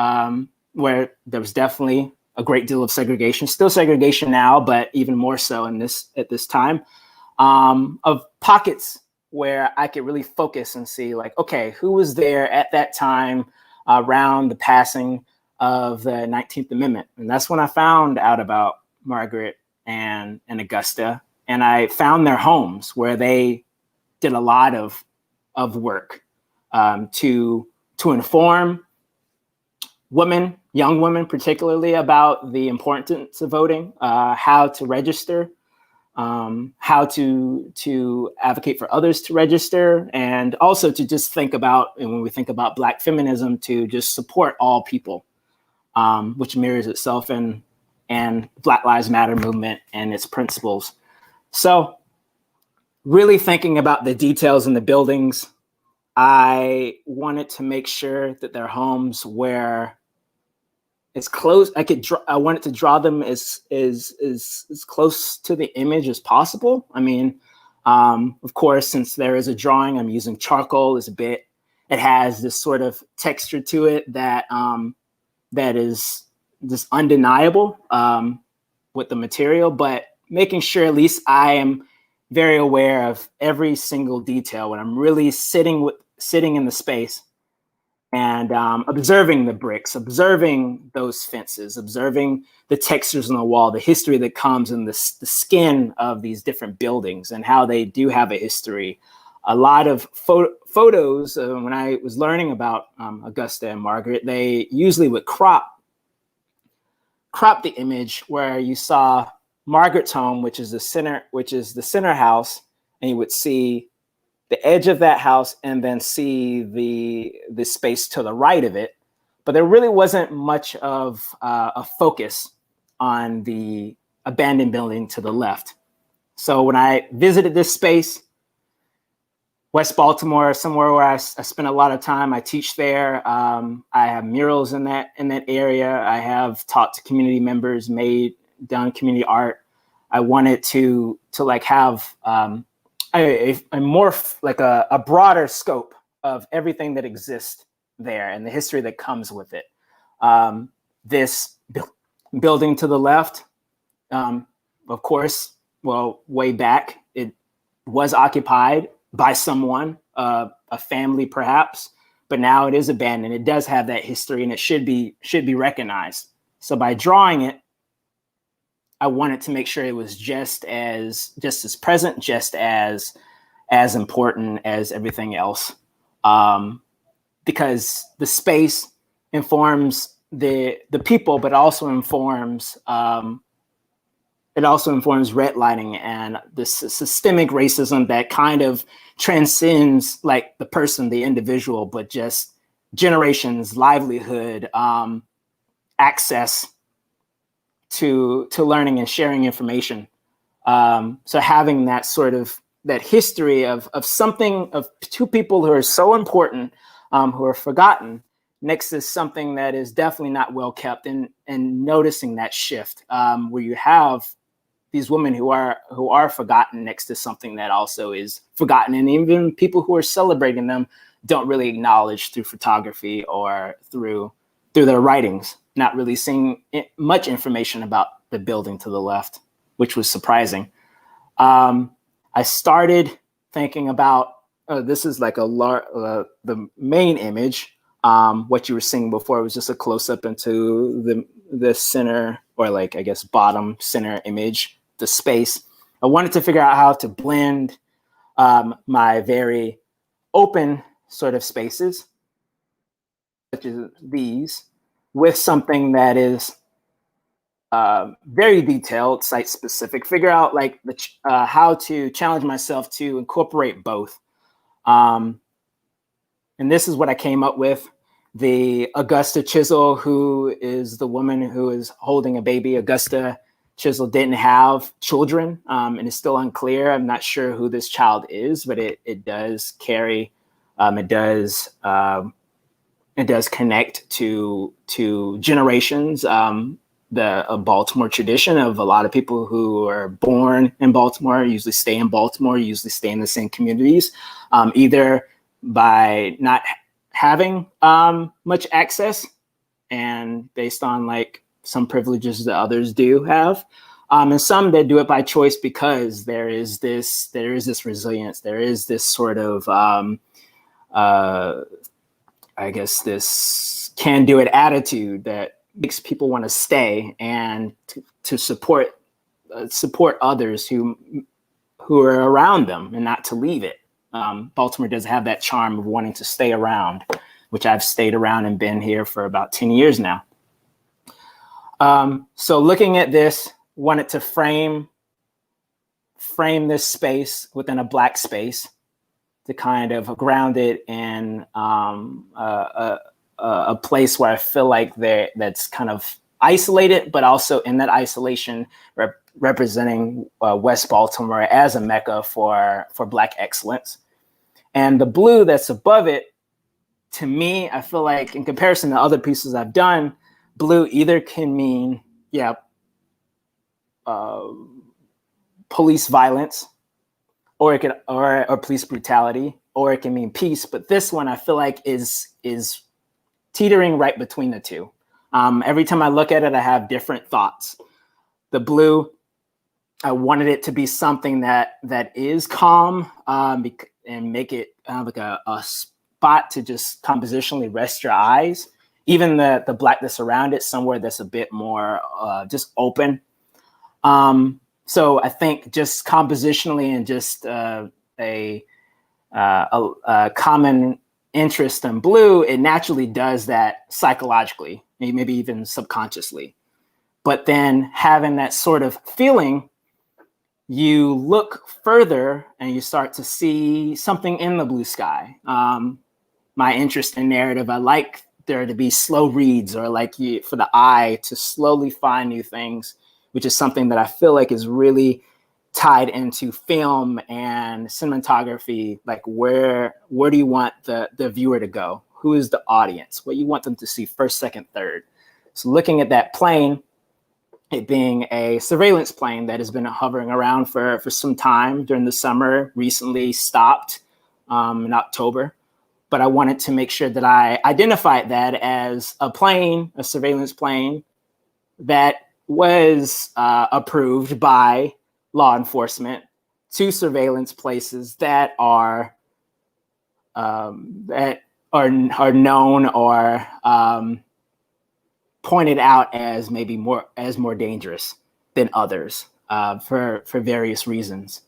there was definitely a great deal of segregation, still segregation now, but even more so at this time, of pockets where I could really focus and see, like, okay, who was there at that time around the passing of the 19th Amendment? And that's when I found out about Margaret and Augusta. And I found their homes where they did a lot of work to inform women, young women particularly, about the importance of voting, how to register, how to advocate for others to register, and also to just think about, and when we think about Black feminism, to just support all people, which mirrors itself in Black Lives Matter movement and its principles. So really thinking about the details in the buildings, I wanted to make sure that their homes were as close I wanted to draw them as close to the image as possible. I mean, of course, since there is a drawing, I'm using charcoal as a bit. It has this sort of texture to it that is just undeniable with the material, but making sure at least I am very aware of every single detail when I'm really sitting in the space and observing the bricks, observing those fences, observing the textures on the wall, the history that comes in the skin of these different buildings and how they do have a history. A lot of photos, when I was learning about Augusta and Margaret, they usually would crop the image where you saw Margaret's home, which is the center house, and you would see the edge of that house and then see the space to the right of it. But there really wasn't much of a focus on the abandoned building to the left. So when I visited this space, West Baltimore, somewhere where I spent a lot of time, I teach there. I have murals in that area. I have taught to community members, done community art. I wanted to like have a more like a broader scope of everything that exists there and the history that comes with it. This building to the left, of course, well, way back, it was occupied by someone, a family perhaps, but now it is abandoned. It does have that history and it should be recognized. So by drawing it, I wanted to make sure it was just as present, just as important as everything else, because the space informs the people, but also informs redlining and the systemic racism that kind of transcends like the person, the individual, but just generations, livelihood, access to learning and sharing information. So having that sort of that history of something, of two people who are so important, who are forgotten, next to something that is definitely not well kept, and noticing that shift, where you have these women who are forgotten next to something that also is forgotten, and even people who are celebrating them don't really acknowledge through photography or through their writings, not really seeing much information about the building to the left, which was surprising. I started thinking about, this is like the main image. What you were seeing before was just a close up into the center, or like, I guess, bottom center image, the space. I wanted to figure out how to blend my very open sort of spaces, such as these, with something that is very detailed, site specific. Figure out like how to challenge myself to incorporate both. And this is what I came up with. The Augusta Chisel, who is the woman who is holding a baby. Augusta Chisel didn't have children, and it's still unclear. I'm not sure who this child is, but it does carry, it does connect to generations. The Baltimore tradition of a lot of people who are born in Baltimore usually stay in Baltimore, usually stay in the same communities, either by not having much access and based on like some privileges that others do have, and some that do it by choice because there is this resilience, there is this sort of I guess this can do it attitude that makes people want to stay and to support others who are around them and not to leave it. Baltimore does have that charm of wanting to stay around, which I've stayed around and been here for about 10 years now. So looking at this, wanted to frame this space within a Black space to kind of ground it in a place where I feel like that's kind of isolated, but also in that isolation representing West Baltimore as a mecca for Black excellence. And the blue that's above it, to me, I feel like in comparison to other pieces I've done, blue either can mean, police violence, or it could, or police brutality, or it can mean peace. But this one I feel like is teetering right between the two. Every time I look at it, I have different thoughts. The blue, I wanted it to be something that is calm, and make it like a spot to just compositionally rest your eyes. Even the blackness around it, somewhere that's a bit more just open. So I think just compositionally and just a common interest in blue, it naturally does that psychologically, maybe even subconsciously. But then having that sort of feeling, you look further and you start to see something in the blue sky. My interest in narrative, I like there to be slow reads, or like for the eye to slowly find new things, which is something that I feel like is really tied into film and cinematography. Like where do you want the viewer to go? Who is the audience? What you want them to see first, second, third. So looking at that plane, it being a surveillance plane that has been hovering around for some time during the summer, recently stopped in October. But I wanted to make sure that I identified that as a plane, a surveillance plane that was approved by law enforcement to surveillance places that are known or pointed out as maybe more dangerous. than others for various reasons.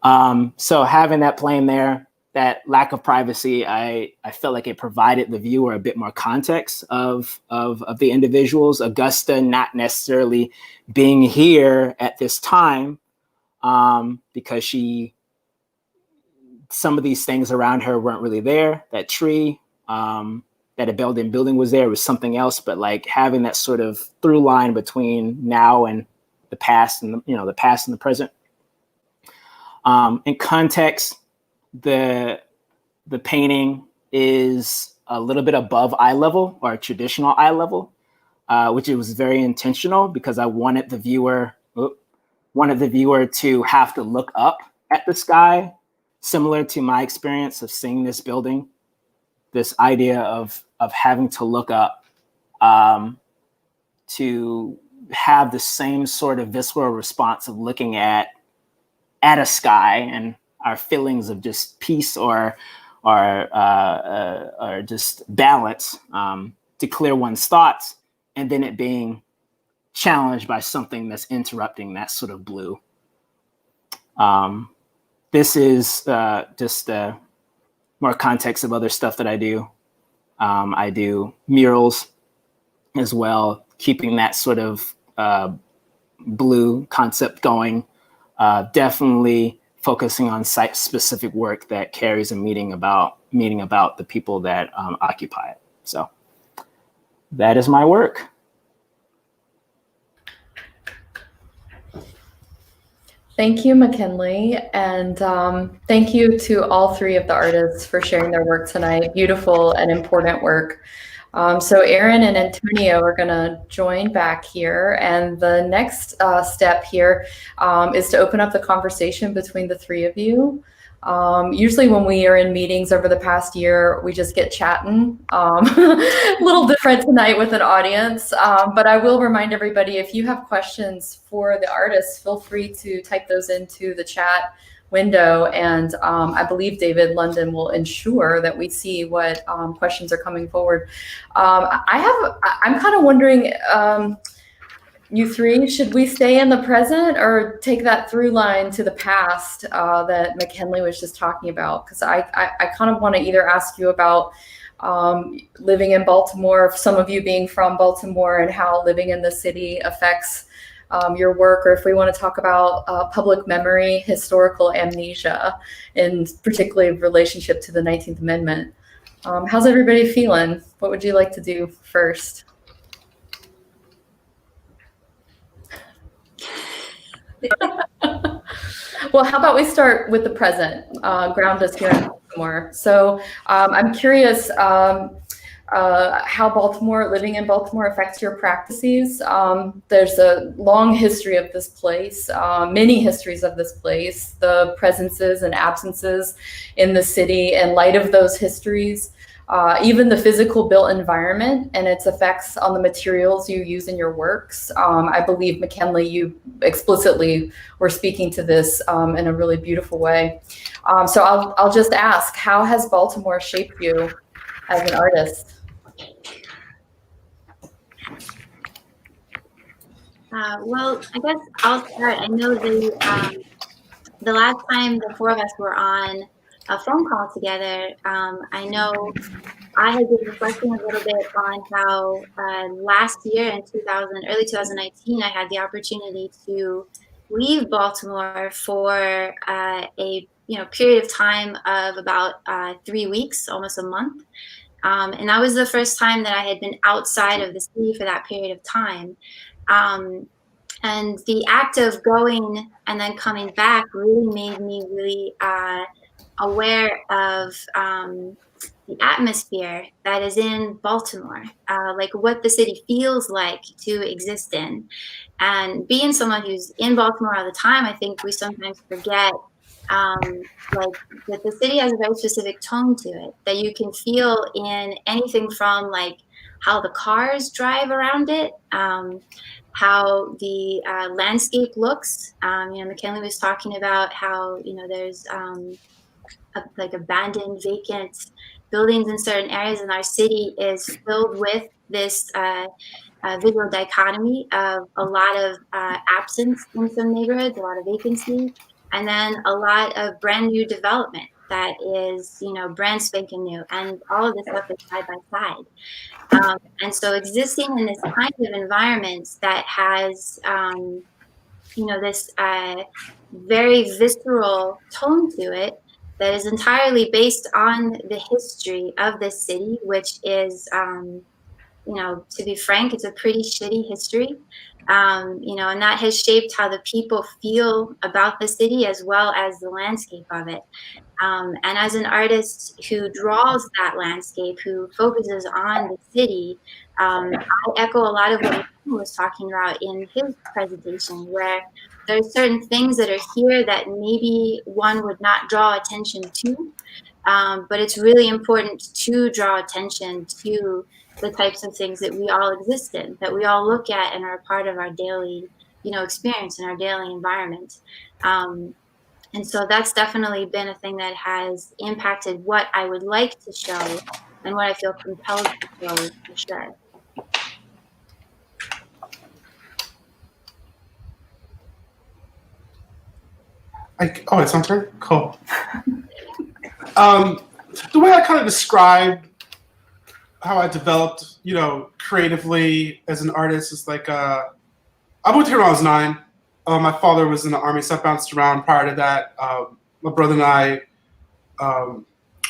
So having that plane there, that lack of privacy, I felt like it provided the viewer a bit more context of the individuals. Augusta not necessarily being here at this time because some of these things around her weren't really there. That tree, that abandoned building was there, was something else. But like having that sort of through line between now and the past, and the past and the present. In context, the painting is a little bit above eye level, or traditional eye level, which it was very intentional because I wanted the viewer to have to look up at the sky, similar to my experience of seeing this building. This idea of having to look up to have the same sort of visceral response of looking at a sky and our feelings of just peace or just balance to clear one's thoughts, and then it being challenged by something that's interrupting that sort of blue. This is just more context of other stuff that I do. I do murals as well, keeping that sort of blue concept going. Definitely focusing on site-specific work that carries a meaning about the people that occupy it. So that is my work.
Thank you, McKinley. And thank you to all three of the artists for sharing their work tonight. Beautiful and important work. So Aaron and Antonio are going to join back here. And the next step here is to open up the conversation between the three of you. Usually when we are in meetings over the past year, we just get chatting. A little different tonight with an audience, but I will remind everybody, if you have questions for the artists, feel free to type those into the chat window, and I believe David London will ensure that we see what questions are coming forward. I'm kind of wondering, you three, should we stay in the present or take that through line to the past that McKinley was just talking about? Because I kind of want to either ask you about living in Baltimore, some of you being from Baltimore, and how living in the city affects your work, or if we want to talk about public memory, historical amnesia, and particularly relationship to the 19th Amendment. How's everybody feeling? What would you like to do first? Well, how about we start with the present, ground us here in Baltimore. So I'm curious how living in Baltimore affects your practices. There's a long history of this place, many histories of this place, the presences and absences in the city. In light of those histories, even the physical built environment and its effects on the materials you use in your works. I believe, McKinley, you explicitly were speaking to this in a really beautiful way. So I'll just ask, how has Baltimore shaped you as an artist?
Well, I guess I'll start. I know the last time the four of us were on a phone call together, I know I had been reflecting a little bit on how last year in early 2019, I had the opportunity to leave Baltimore for a period of time of about 3 weeks, almost a month. And that was the first time that I had been outside of the city for that period of time. And the act of going and then coming back really made me really aware of the atmosphere that is in Baltimore, like what the city feels like to exist in. And being someone who's in Baltimore all the time, I think we sometimes forget like that the city has a very specific tone to it that you can feel in anything from like how the cars drive around it, how the landscape looks. McKinley was talking about how there's like abandoned, vacant buildings in certain areas in our city is filled with this visual dichotomy of a lot of absence in some neighborhoods, a lot of vacancy, and then a lot of brand new development that is, brand spanking new, and all of this stuff is side by side. And so existing in this kind of environment that has, this very visceral tone to it that is entirely based on the history of this city, which is, to be frank, it's a pretty shitty history. And that has shaped how the people feel about the city as well as the landscape of it. And as an artist who draws that landscape, who focuses on the city, I echo a lot of what he was talking about in his presentation, where there are certain things that are here that maybe one would not draw attention to, but it's really important to draw attention to the types of things that we all exist in, that we all look at and are a part of our daily, experience in our daily environment. And so that's definitely been a thing that has impacted what I would like to show and what I feel compelled to show, for sure.
It's my turn? Cool. The way I kind of describe how I developed, creatively as an artist is like, I moved here when I was 9. My father was in the Army, so I bounced around prior to that. My brother and I,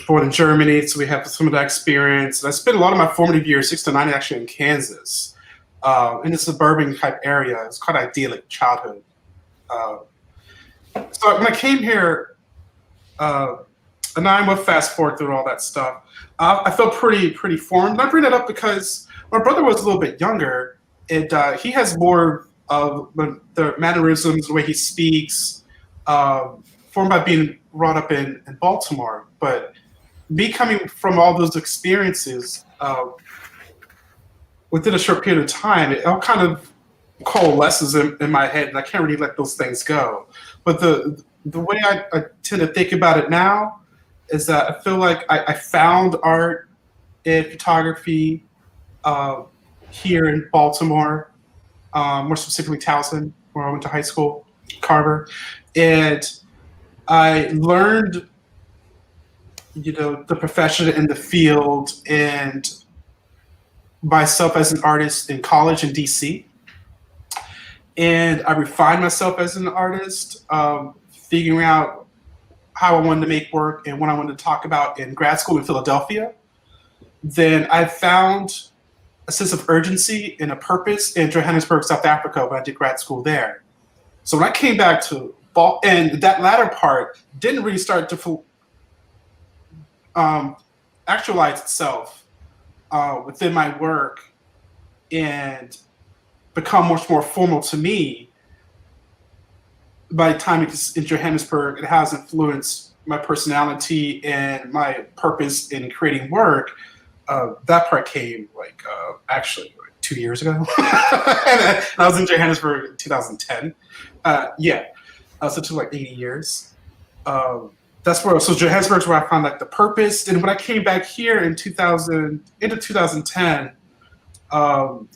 born in Germany, so we have some of that experience. And I spent a lot of my formative years, 6 to 9, actually in Kansas, in a suburban type area. It's quite idyllic childhood. So when I came here, and I'm going to fast forward through all that stuff, I felt pretty formed. And I bring that up because my brother was a little bit younger, and he has more of the mannerisms, the way he speaks, formed by being brought up in Baltimore. But me coming from all those experiences, within a short period of time, it all kind of coalesces in my head, and I can't really let those things go. But the way I tend to think about it now is that I feel like I found art and photography here in Baltimore, more specifically Towson, where I went to high school, Carver. And I learned, the profession in the field and myself as an artist in college in DC. And I refined myself as an artist, figuring out how I wanted to make work and what I wanted to talk about in grad school in Philadelphia. Then I found a sense of urgency and a purpose in Johannesburg, South Africa, when I did grad school there. So when I came back to and that latter part didn't really start to actualize itself within my work and become much more formal to me by the time it's in Johannesburg. It has influenced my personality and my purpose in creating work. That part came actually 2 years ago. And I was in Johannesburg in 2010. So it took like 80 years. So Johannesburg's where I found like the purpose. And when I came back here in 2010,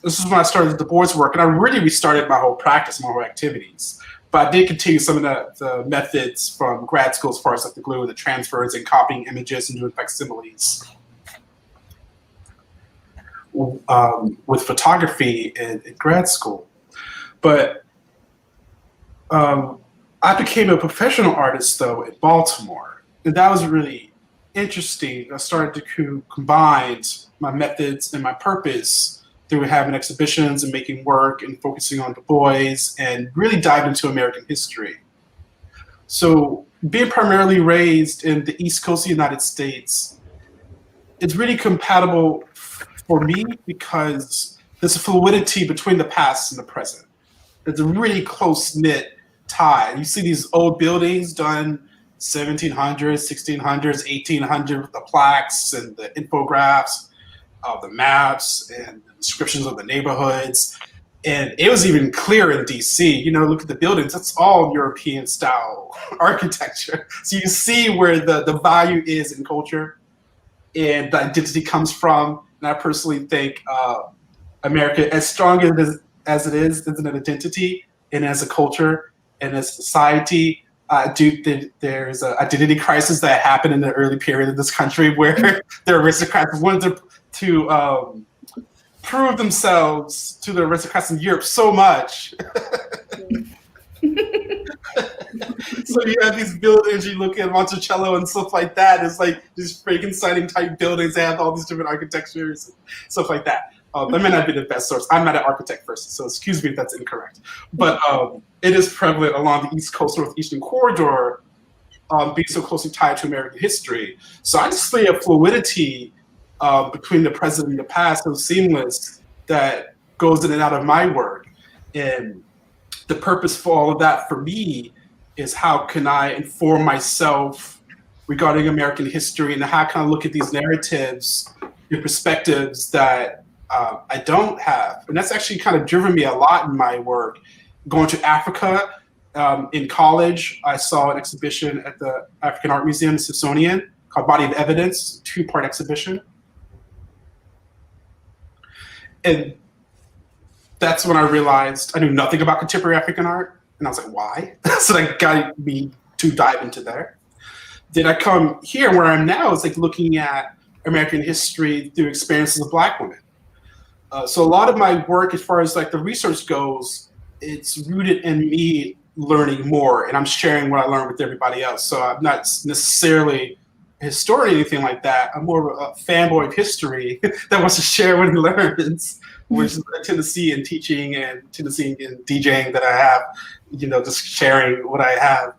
this is when I started the board's work, and I really restarted my whole practice, my whole activities. But I did continue some of the methods from grad school, as far as like the glue, the transfers, and copying images and doing facsimiles. With photography in grad school. But I became a professional artist, though, in Baltimore. And that was really interesting. I started to combine my methods and my purpose through having exhibitions and making work and focusing on Du Bois and really dive into American history. So being primarily raised in the East Coast of the United States, it's really compatible for me because there's a fluidity between the past and the present. There's a really close-knit tie. You see these old buildings done 1700s, 1600s, 1800s with the plaques and the infographics, the maps and the descriptions of the neighborhoods. And it was even clearer in DC. You know, look at the buildings, that's all European style architecture. So you see where the value is in culture and the identity comes from. And I personally think America, as strong as it is as an identity and as a culture and as a society, I do think there's an identity crisis that happened in the early period of this country where the aristocrats wanted to prove themselves to the aristocrats in Europe so much. So you have these buildings, you look at Monticello and stuff like that. It's like these Frankenstein type buildings. They have all these different architectures, stuff like that. That may not be the best source. I'm not an architect first, so excuse me if that's incorrect. But it is prevalent along the East Coast, Northeastern corridor, being so closely tied to American history. So I just see a fluidity between the present and the past, so seamless, that goes in and out of my work. And the purpose for all of that for me is how can I inform myself regarding American history, and how can I look at these narratives and perspectives that I don't have. And that's actually kind of driven me a lot in my work. Going to Africa, in college, I saw an exhibition at the African Art Museum, Smithsonian, called Body of Evidence, 2-part exhibition. And that's when I realized I knew nothing about contemporary African art. And I was like, why? So that got me to dive into there. Then I come here where I'm now, is like looking at American history through experiences of Black women. So a lot of my work, as far as like the research goes, it's rooted in me learning more, and I'm sharing what I learned with everybody else. So I'm not necessarily a historian or anything like that. I'm more of a fanboy of history that wants to share what he learns, which is a tendency in teaching and tendency in DJing that I have, you know, just sharing what I have.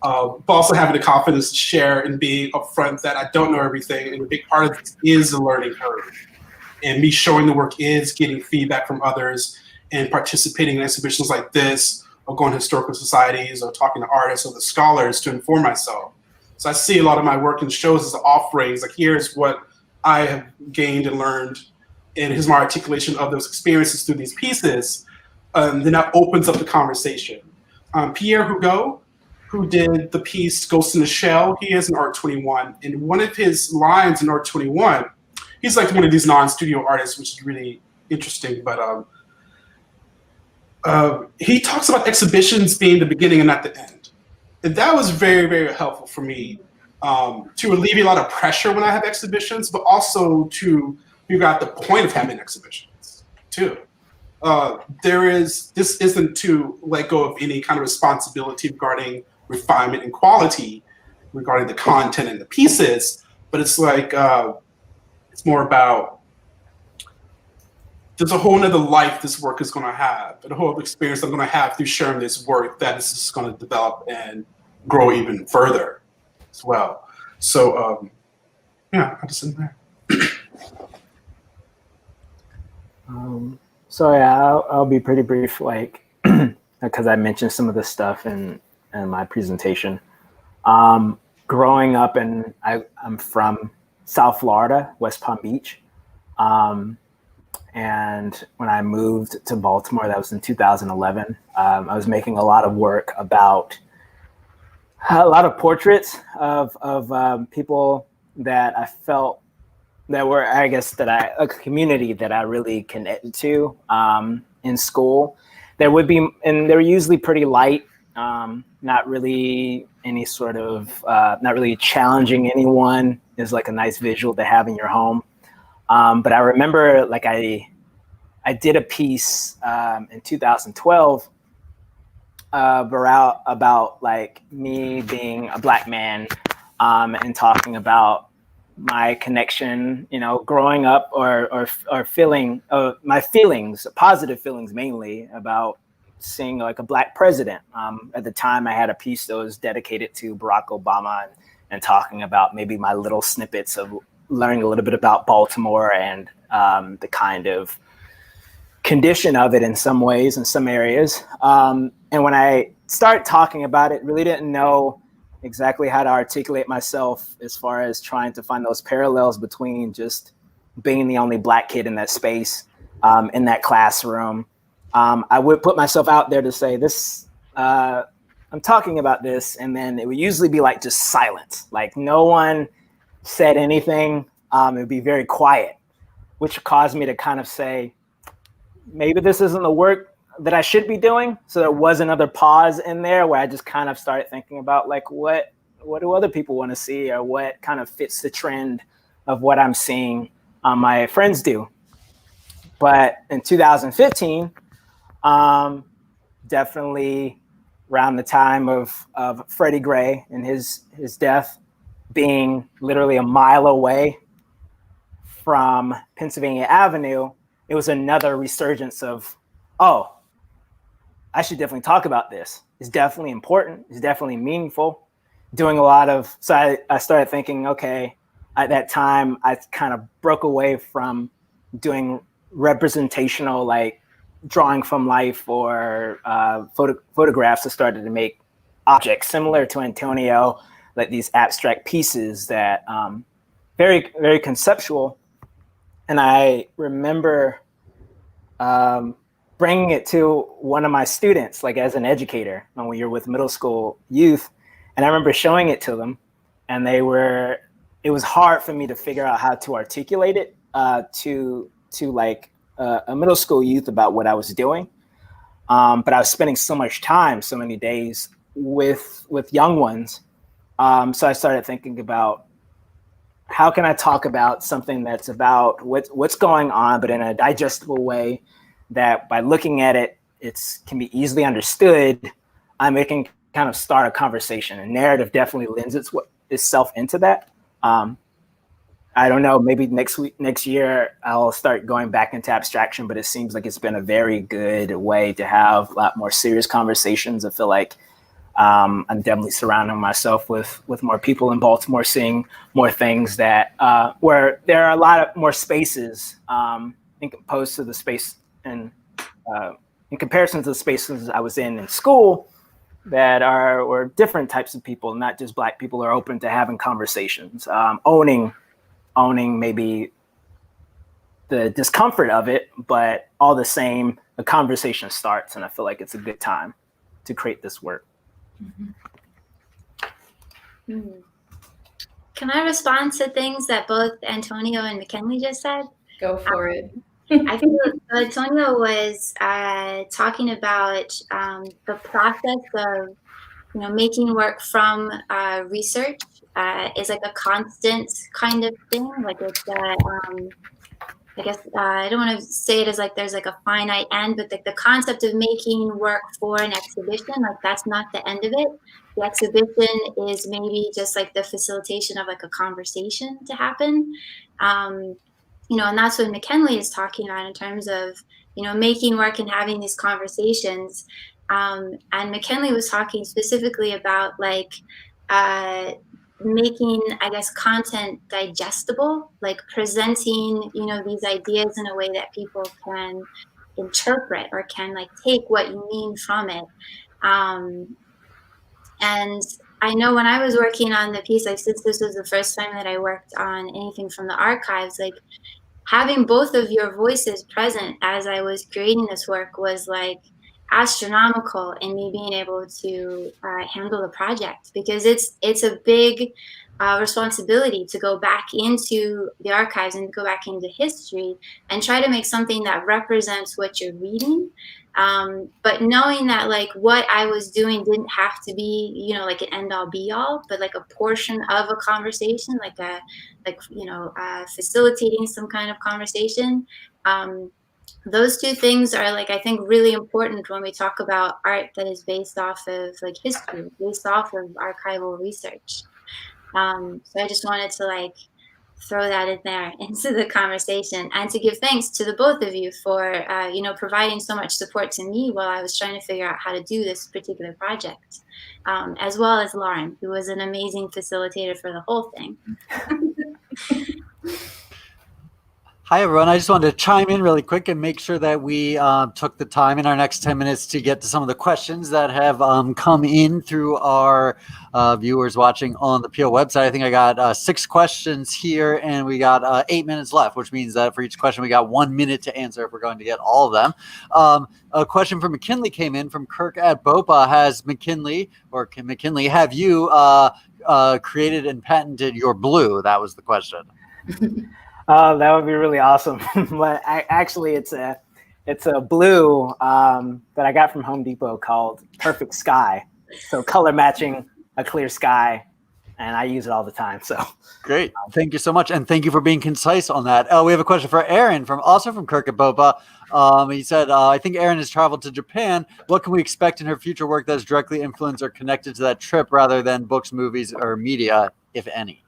But also having the confidence to share and being upfront that I don't know everything. And a big part of this is the learning curve. And me showing the work is getting feedback from others and participating in exhibitions like this, or going to historical societies, or talking to artists or the scholars to inform myself. So I see a lot of my work in shows as offerings, like here's what I have gained and learned, and here's my articulation of those experiences through these pieces. Then that opens up the conversation. Pierre Hugo, who did the piece Ghost in the Shell, he has an Art 21, and one of his lines in Art 21, he's like one of these non-studio artists, which is really interesting, but he talks about exhibitions being the beginning and not the end. And that was very, very helpful for me to alleviate a lot of pressure when I have exhibitions, but also to figure out the point of having exhibitions too. This isn't to let go of any kind of responsibility regarding refinement and quality regarding the content and the pieces, but it's like, it's more about, there's a whole nother life this work is going to have, and a whole experience I'm going to have through sharing this work that is just going to develop and grow even further as well. So, yeah, I'll just end there.
So yeah, I'll be pretty brief, like, because I mentioned some of this stuff in my presentation. Growing up, I'm from South Florida, West Palm Beach. And when I moved to Baltimore, that was in 2011, I was making a lot of work about a lot of portraits of people that I felt that were, I guess, a community that I really connected to in school. There would be, and they were usually pretty light, not really any sort of, not really challenging anyone is like a nice visual to have in your home. But I remember, like, I did a piece in 2012 about like me being a Black man and talking about my connection, you know, growing up or feeling my feelings, positive feelings mainly, about seeing like a Black president. At the time, I had a piece that was dedicated to Barack Obama and talking about maybe my little snippets of learning a little bit about Baltimore and the kind of condition of it in some ways, in some areas. And when I started talking about it, really didn't know exactly how to articulate myself as far as trying to find those parallels between just being the only Black kid in that space, in that classroom, I would put myself out there to say this, I'm talking about this, and then it would usually be like just silence. Like no one said anything. It would be very quiet, which caused me to kind of say, maybe this isn't the work that I should be doing. So there was another pause in there where I just kind of started thinking about like, what do other people want to see, or what kind of fits the trend of what I'm seeing my friends do. But in 2015, definitely around the time of Freddie Gray and his death, being literally a mile away from Pennsylvania Avenue, it was another resurgence of, oh, I should definitely talk about this. It's definitely important. It's definitely meaningful. So I started thinking, okay, at that time, I kind of broke away from doing representational, like drawing from life or photographs. I started to make objects similar to Antonio, like these abstract pieces that very, very conceptual. And I remember bringing it to one of my students, like as an educator, when you're with middle school youth. And I remember showing it to them, and it was hard for me to figure out how to articulate it to like a middle school youth about what I was doing. But I was spending so much time, so many days with young ones. So I started thinking about, how can I talk about something that's about what's going on, but in a digestible way that by looking at it, it can be easily understood. It can kind of start a conversation, and narrative definitely lends itself into that. I don't know, maybe next year, I'll start going back into abstraction, but it seems like it's been a very good way to have a lot more serious conversations. I feel like I'm definitely surrounding myself with more people in Baltimore, seeing more things that where there are a lot of more spaces opposed to the space in comparison to the spaces I was in school that or different types of people, not just Black people, are open to having conversations, owning maybe the discomfort of it, but all the same, the conversation starts, and I feel like it's a good time to create this work.
Can I respond to things that both Antonio and McKinley just said?
Go for it.
I think Antonio was talking about the process of, making work from research is like a constant kind of thing. Like it's, I guess I don't want to say it as like there's like a finite end, but like the concept of making work for an exhibition, like that's not the end of it. The exhibition is maybe just like the facilitation of like a conversation to happen. And that's what McKinley is talking about in terms of, making work and having these conversations. And McKinley was talking specifically about like making, I guess, content digestible, like presenting, these ideas in a way that people can interpret or can like take what you mean from it. And I know when I was working on the piece, like since this was the first time that I worked on anything from the archives, like having both of your voices present as I was creating this work was like astronomical in me being able to handle the project, because it's a big responsibility to go back into the archives and go back into history and try to make something that represents what you're reading. But knowing that like what I was doing didn't have to be, like an end all be all, but like a portion of a conversation, facilitating some kind of conversation. Those two things are like, I think, really important when we talk about art that is based off of like history, based off of archival research. So I just wanted to like throw that in there into the conversation, and to give thanks to the both of you for, providing so much support to me while I was trying to figure out how to do this particular project, as well as Lauren, who was an amazing facilitator for the whole thing.
Hi, everyone. I just wanted to chime in really quick and make sure that we took the time in our next 10 minutes to get to some of the questions that have come in through our viewers watching on the Peel website. I think I got 6 questions here, and we got 8 minutes left, which means that for each question, we got 1 minute to answer if we're going to get all of them. A question from McKinley came in from Kirk at BOPA. Has McKinley, or can McKinley, have you created and patented your blue? That was the question.
That would be really awesome. But actually, it's a blue that I got from Home Depot called Perfect Sky. So color matching a clear sky, and I use it all the time. So
great, thank you so much, and thank you for being concise on that. We have a question for Aaron also from Kirk at Bopa. He said, "I think Erin has traveled to Japan. What can we expect in her future work that is directly influenced or connected to that trip, rather than books, movies, or media, if any?"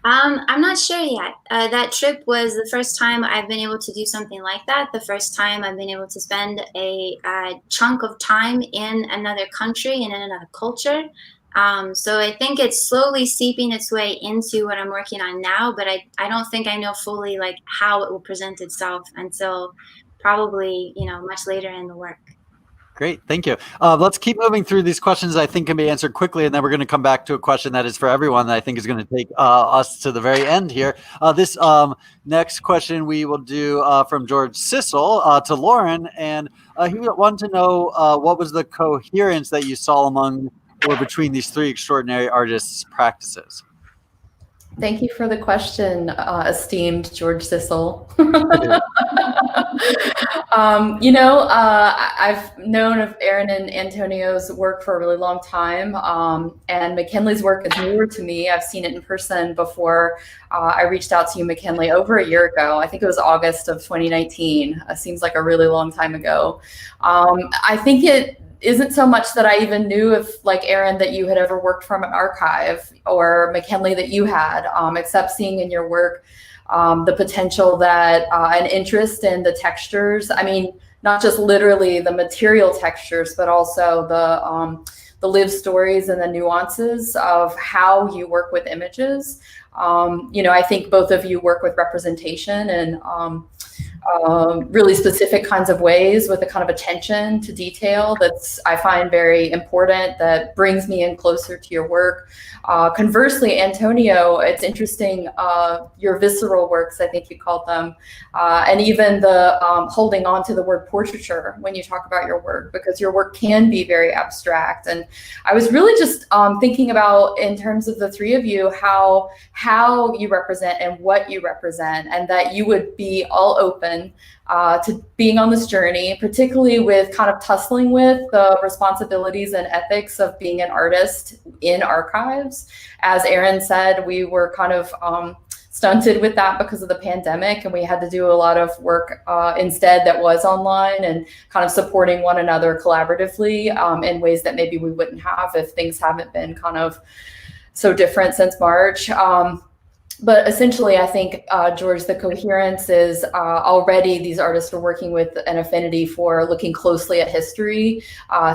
I'm not sure yet. That trip was the first time I've been able to do something like that. The first time I've been able to spend a chunk of time in another country and in another culture. So I think it's slowly seeping its way into what I'm working on now, but I don't think I know fully like how it will present itself until probably, much later in the work.
Great, thank you. Let's keep moving through these questions I think can be answered quickly, and then we're going to come back to a question that is for everyone that I think is going to take us to the very end here. This next question we will do from George Sissel to Lauren, and he wanted to know what was the coherence that you saw among or between these 3 extraordinary artists' practices?
Thank you for the question, esteemed George Sissel. I've known of Erin and Antonio's work for a really long time, and McKinley's work is newer to me. I've seen it in person before. I reached out to you, McKinley, over a year ago. I think it was August of 2019. Seems like a really long time ago. I think it isn't so much that I even knew if, like Erin, that you had ever worked from an archive, or McKinley that you had, except seeing in your work the potential that an interest in the textures. I mean, not just literally the material textures, but also the lived stories and the nuances of how you work with images. I think both of you work with representation and really specific kinds of ways with a kind of attention to detail that's, I find, very important, that brings me in closer to your work. Conversely, Antonio, it's interesting, your visceral works, I think you called them, and even the holding on to the word portraiture when you talk about your work, because your work can be very abstract. And I was really just thinking about, in terms of the 3 of you, how you represent and what you represent, and that you would be all open to being on this journey, particularly with kind of tussling with the responsibilities and ethics of being an artist in archives. As Erin said, we were kind of stunted with that because of the pandemic, and we had to do a lot of work instead that was online and kind of supporting one another collaboratively in ways that maybe we wouldn't have if things haven't been kind of so different since March. But essentially, I think, George, the coherence is already these artists are working with an affinity for looking closely at history,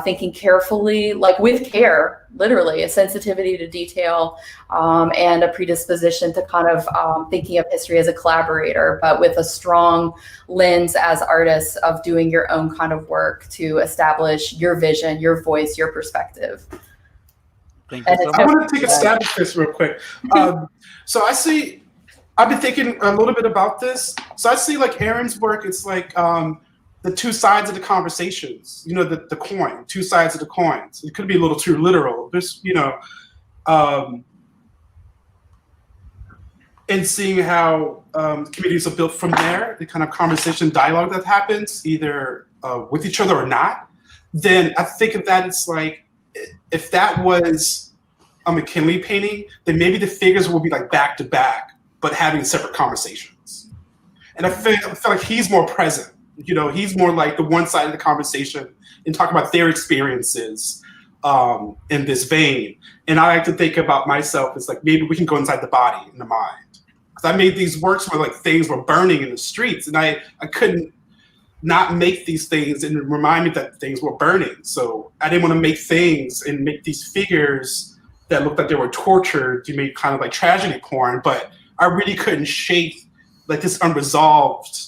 thinking carefully, like with care, literally, a sensitivity to detail, and a predisposition to kind of thinking of history as a collaborator, but with a strong lens as artists of doing your own kind of work to establish your vision, your voice, your perspective.
Thank you so much.
I want to take a stab at this real quick. So I've been thinking a little bit about this. So I see like Erin's work, it's like the 2 sides of the conversations, the coin, 2 sides of the coins. It could be a little too literal. There's, and seeing how communities are built from there, the kind of conversation dialogue that happens either with each other or not, then I think of that it's like, if that was a McKinley painting, then maybe the figures will be like back to back, but having separate conversations. And I feel like he's more present. He's more like the one side of the conversation and talk about their experiences in this vein. And I like to think about myself as like, maybe we can go inside the body and the mind. Because I made these works where like things were burning in the streets, and I couldn't not make these things and remind me that things were burning. So I didn't want to make things and make these figures that looked like they were tortured to make kind of like tragedy porn, but I really couldn't shake like this unresolved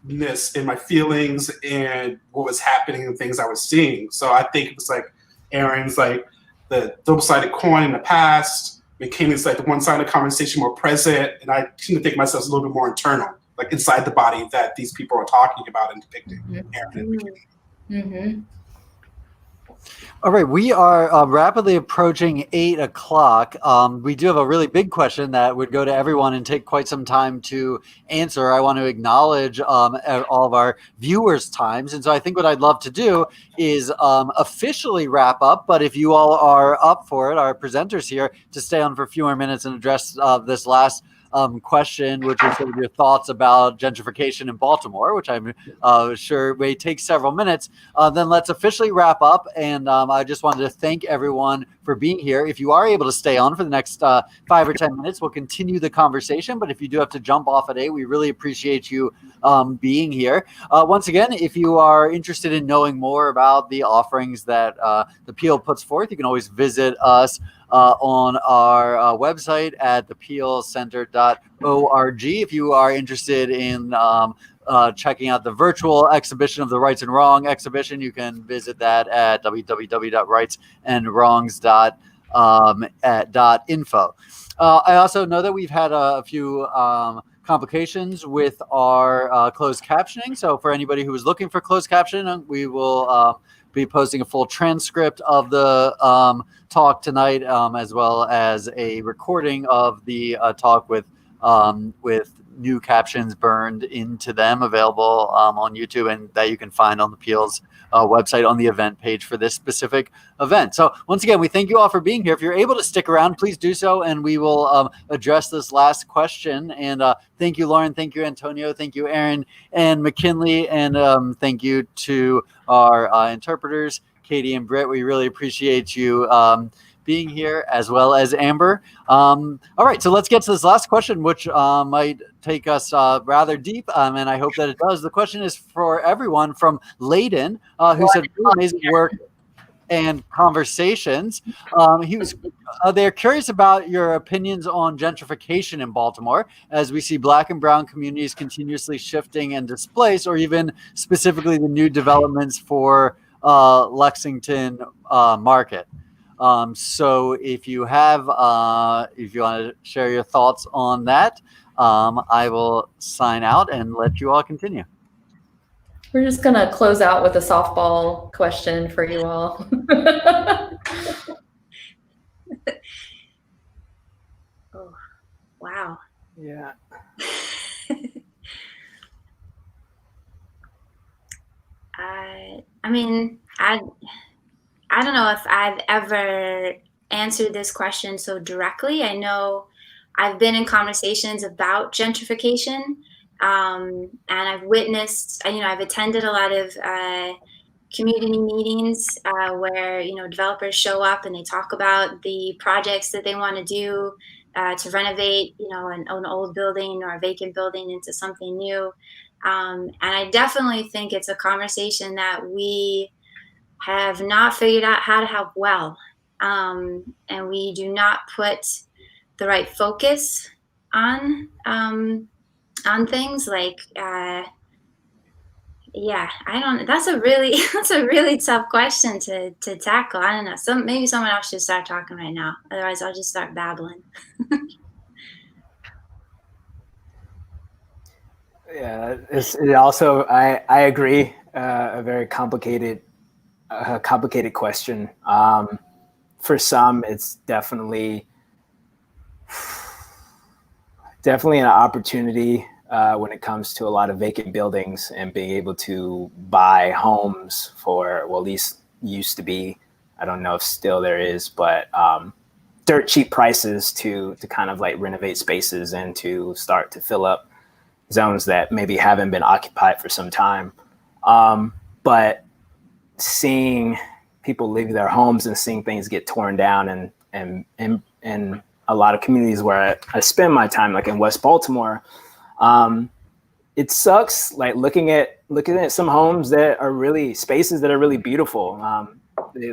ness in my feelings and what was happening and things I was seeing. So I think it was like Aaron's like the double-sided coin in the past, McKinley's like the one-sided conversation more present, and I tend to think myself as a little bit more internal, like inside the body that these people are talking about and depicting. Aaron and McKinley.
Mm-hmm.
All right, we are rapidly approaching 8 o'clock. We do have a really big question that would go to everyone and take quite some time to answer. I want to acknowledge all of our viewers' times. And so I think what I'd love to do is officially wrap up. But if you all are up for it, our presenters here, to stay on for a few more minutes and address this last question, which is sort of your thoughts about gentrification in Baltimore, which I'm sure may take several minutes, then let's officially wrap up. And I just wanted to thank everyone for being here. If you are able to stay on for the next 5 or 10 minutes, we'll continue the conversation. But if you do have to jump off at 8, we really appreciate you being here. Once again, if you are interested in knowing more about the offerings that the Peel puts forth, you can always visit us on our website at thepeelcenter.org. If you are interested in checking out the virtual exhibition of the Rights and Wrong exhibition, you can visit that at www.rightsandwrongs.info. I also know that we've had a few complications with our closed captioning. So for anybody who is looking for closed captioning, we will be posting a full transcript of the talk tonight, as well as a recording of the talk with new captions burned into them, available on YouTube, and that you can find on the Peel's website on the event page for this specific event. So once again, we thank you all for being here. If you're able to stick around, please do so, and we will address this last question. And thank you, Lauren. Thank you, Antonio. Thank you, Aaron and McKinley. And thank you to our interpreters, Katie and Britt. We really appreciate you being here, as well as Amber. All right, so let's get to this last question, which might take us rather deep, and I hope that it does. The question is for everyone from Layden, who said really amazing work and conversations. They're curious about your opinions on gentrification in Baltimore, as we see Black and brown communities continuously shifting and displaced, or even specifically the new developments for Lexington Market. So if you want to share your thoughts on that, I will sign out and let you all continue.
We're just going to close out with a softball question for you all.
Oh, wow.
Yeah.
I mean, I don't know if I've ever answered this question so directly. I know I've been in conversations about gentrification, and I've witnessed, I've attended a lot of community meetings where, developers show up and they talk about the projects that they want to do to renovate, an old building or a vacant building into something new. And I definitely think it's a conversation that we have not figured out how to have well. And we do not put the right focus on things like, that's a really tough question to tackle. I don't know. Maybe someone else should start talking right now. Otherwise I'll just start babbling.
Yeah, it also, I agree, a very complicated question. For some, it's definitely an opportunity when it comes to a lot of vacant buildings and being able to buy homes for, well, at least used to be, I don't know if still there is, but dirt cheap prices to kind of like renovate spaces and to start to fill up zones that maybe haven't been occupied for some time. But seeing people leave their homes and seeing things get torn down, and a lot of communities where I spend my time, like in West Baltimore, it sucks. Like looking at some homes that are really spaces that are really beautiful. A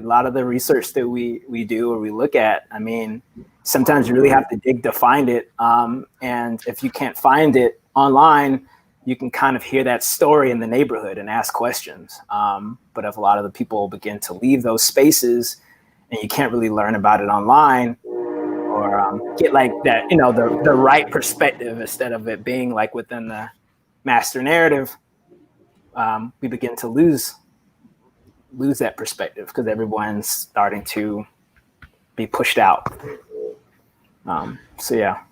lot of the research that we do or we look at, I mean, sometimes you really have to dig to find it. And if you can't find it online, you can kind of hear that story in the neighborhood and ask questions. But if a lot of the people begin to leave those spaces and you can't really learn about it online, or get like that, the right perspective instead of it being like within the master narrative, we begin to lose that perspective because everyone's starting to be pushed out. So yeah.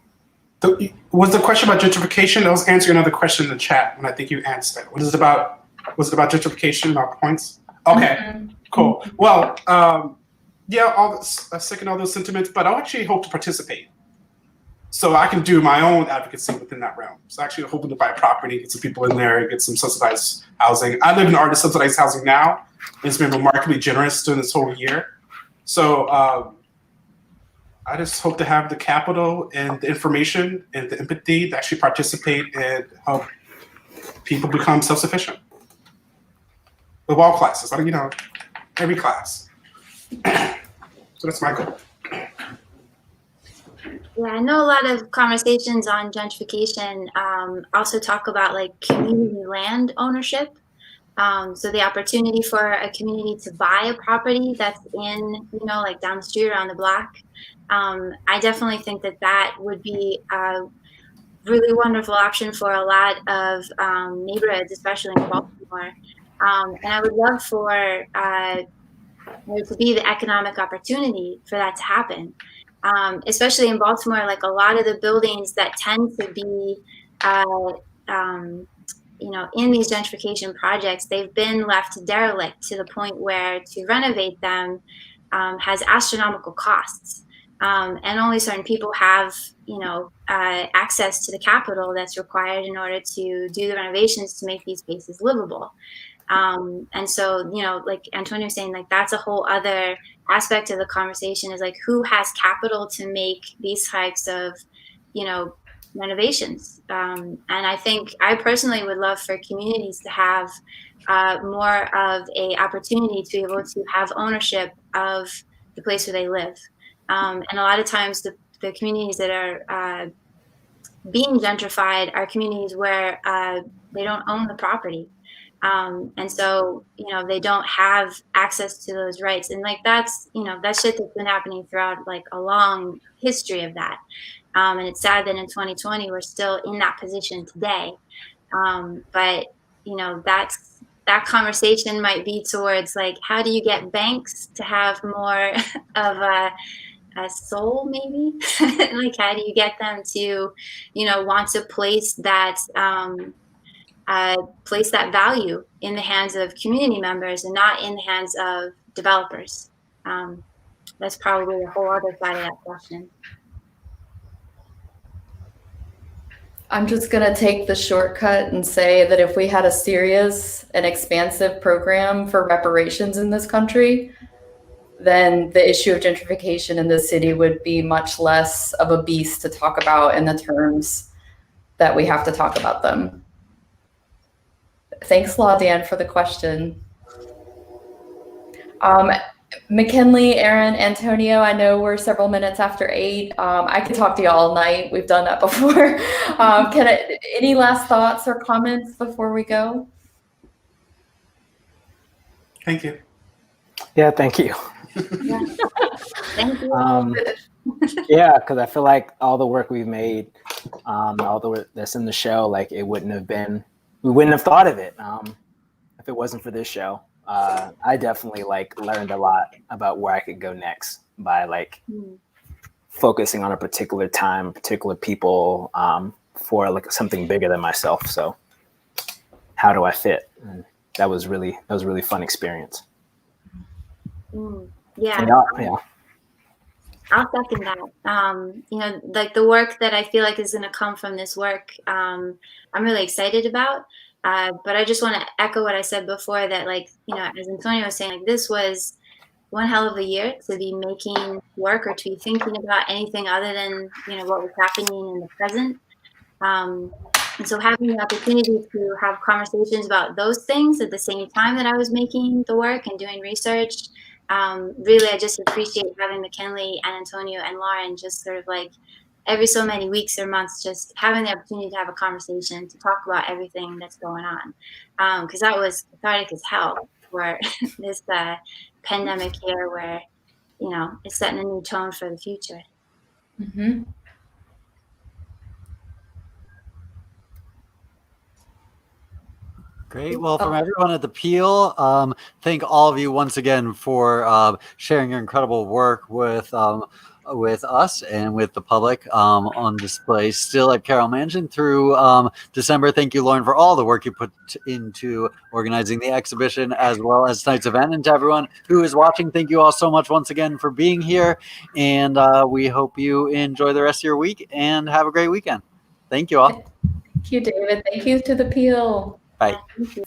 Was the question about gentrification? I was answering another question in the chat, and I think you answered it. Was it about gentrification, about points? Okay, cool. Well, yeah, I second all those sentiments, but I actually hope to participate. So I can do my own advocacy within that realm. So actually hoping to buy property, get some people in there, get some subsidized housing. I live in artist subsidized housing now. It's been remarkably generous during this whole year. So I just hope to have the capital and the information and the empathy to actually participate and help people become self-sufficient. Of all classes, every class. So that's my goal.
Yeah, I know a lot of conversations on gentrification also talk about like community land ownership. So the opportunity for a community to buy a property that's in, like down the street or on the block. I definitely think that would be a really wonderful option for a lot of neighborhoods, especially in Baltimore. And I would love for there to be the economic opportunity for that to happen. Especially in Baltimore, like a lot of the buildings that tend to be, in these gentrification projects, they've been left derelict to the point where to renovate them has astronomical costs. And only certain people have, access to the capital that's required in order to do the renovations to make these spaces livable. And so, like Antonio was saying, like that's a whole other aspect of the conversation is like who has capital to make these types of, renovations. And I think I personally would love for communities to have more of a opportunity to be able to have ownership of the place where they live. And a lot of times the communities that are being gentrified are communities where they don't own the property. And so, they don't have access to those rights. And like, that's shit that's been happening throughout like a long history of that. And it's sad that in 2020, we're still in that position today. But, that conversation might be towards like, how do you get banks to have more of a soul maybe? Like, how do you get them to, want to place that value in the hands of community members and not in the hands of developers? That's probably a whole other side of that question.
I'm just going to take the shortcut and say that if we had a serious and expansive program for reparations in this country, then the issue of gentrification in the city would be much less of a beast to talk about in the terms that we have to talk about them. Thanks a lot, Dan, for the question. McKinley, Aaron, Antonio, I know we're several minutes after 8. I could talk to you all night. We've done that before. Any last thoughts or comments before we go?
Thank you.
Yeah, thank you.
Yeah. Thank you.
Yeah, because I feel like all the work we've made, all the work that's in the show, like we wouldn't have thought of it if it wasn't for this show. I definitely learned a lot about where I could go next by focusing on a particular time, particular people for something bigger than myself. So how do I fit? And that was really fun experience.
Yeah.
Yeah.
I'll second that. The work that I feel like is going to come from this work, I'm really excited about. But I just want to echo what I said before that, as Antonio was saying, this was one hell of a year to be making work or to be thinking about anything other than, what was happening in the present. And so having the opportunity to have conversations about those things at the same time that I was making the work and doing research really, I just appreciate having McKinley and Antonio and Lauren just sort of like every so many weeks or months, just having the opportunity to have a conversation, to talk about everything that's going on. Because that was cathartic as hell for this pandemic year where, you know, it's setting a new tone for the future.
Mm-hmm.
Great. Well, from everyone at the Peel, thank all of you once again for sharing your incredible work with us and with the public on display still at Carroll Mansion through December. Thank you, Lauren, for all the work you put into organizing the exhibition as well as tonight's event. And to everyone who is watching, thank you all so much once again for being here. And we hope you enjoy the rest of your week and have a great weekend. Thank you all.
Thank you, David. Thank you to the Peel.
Bye.
Thank you.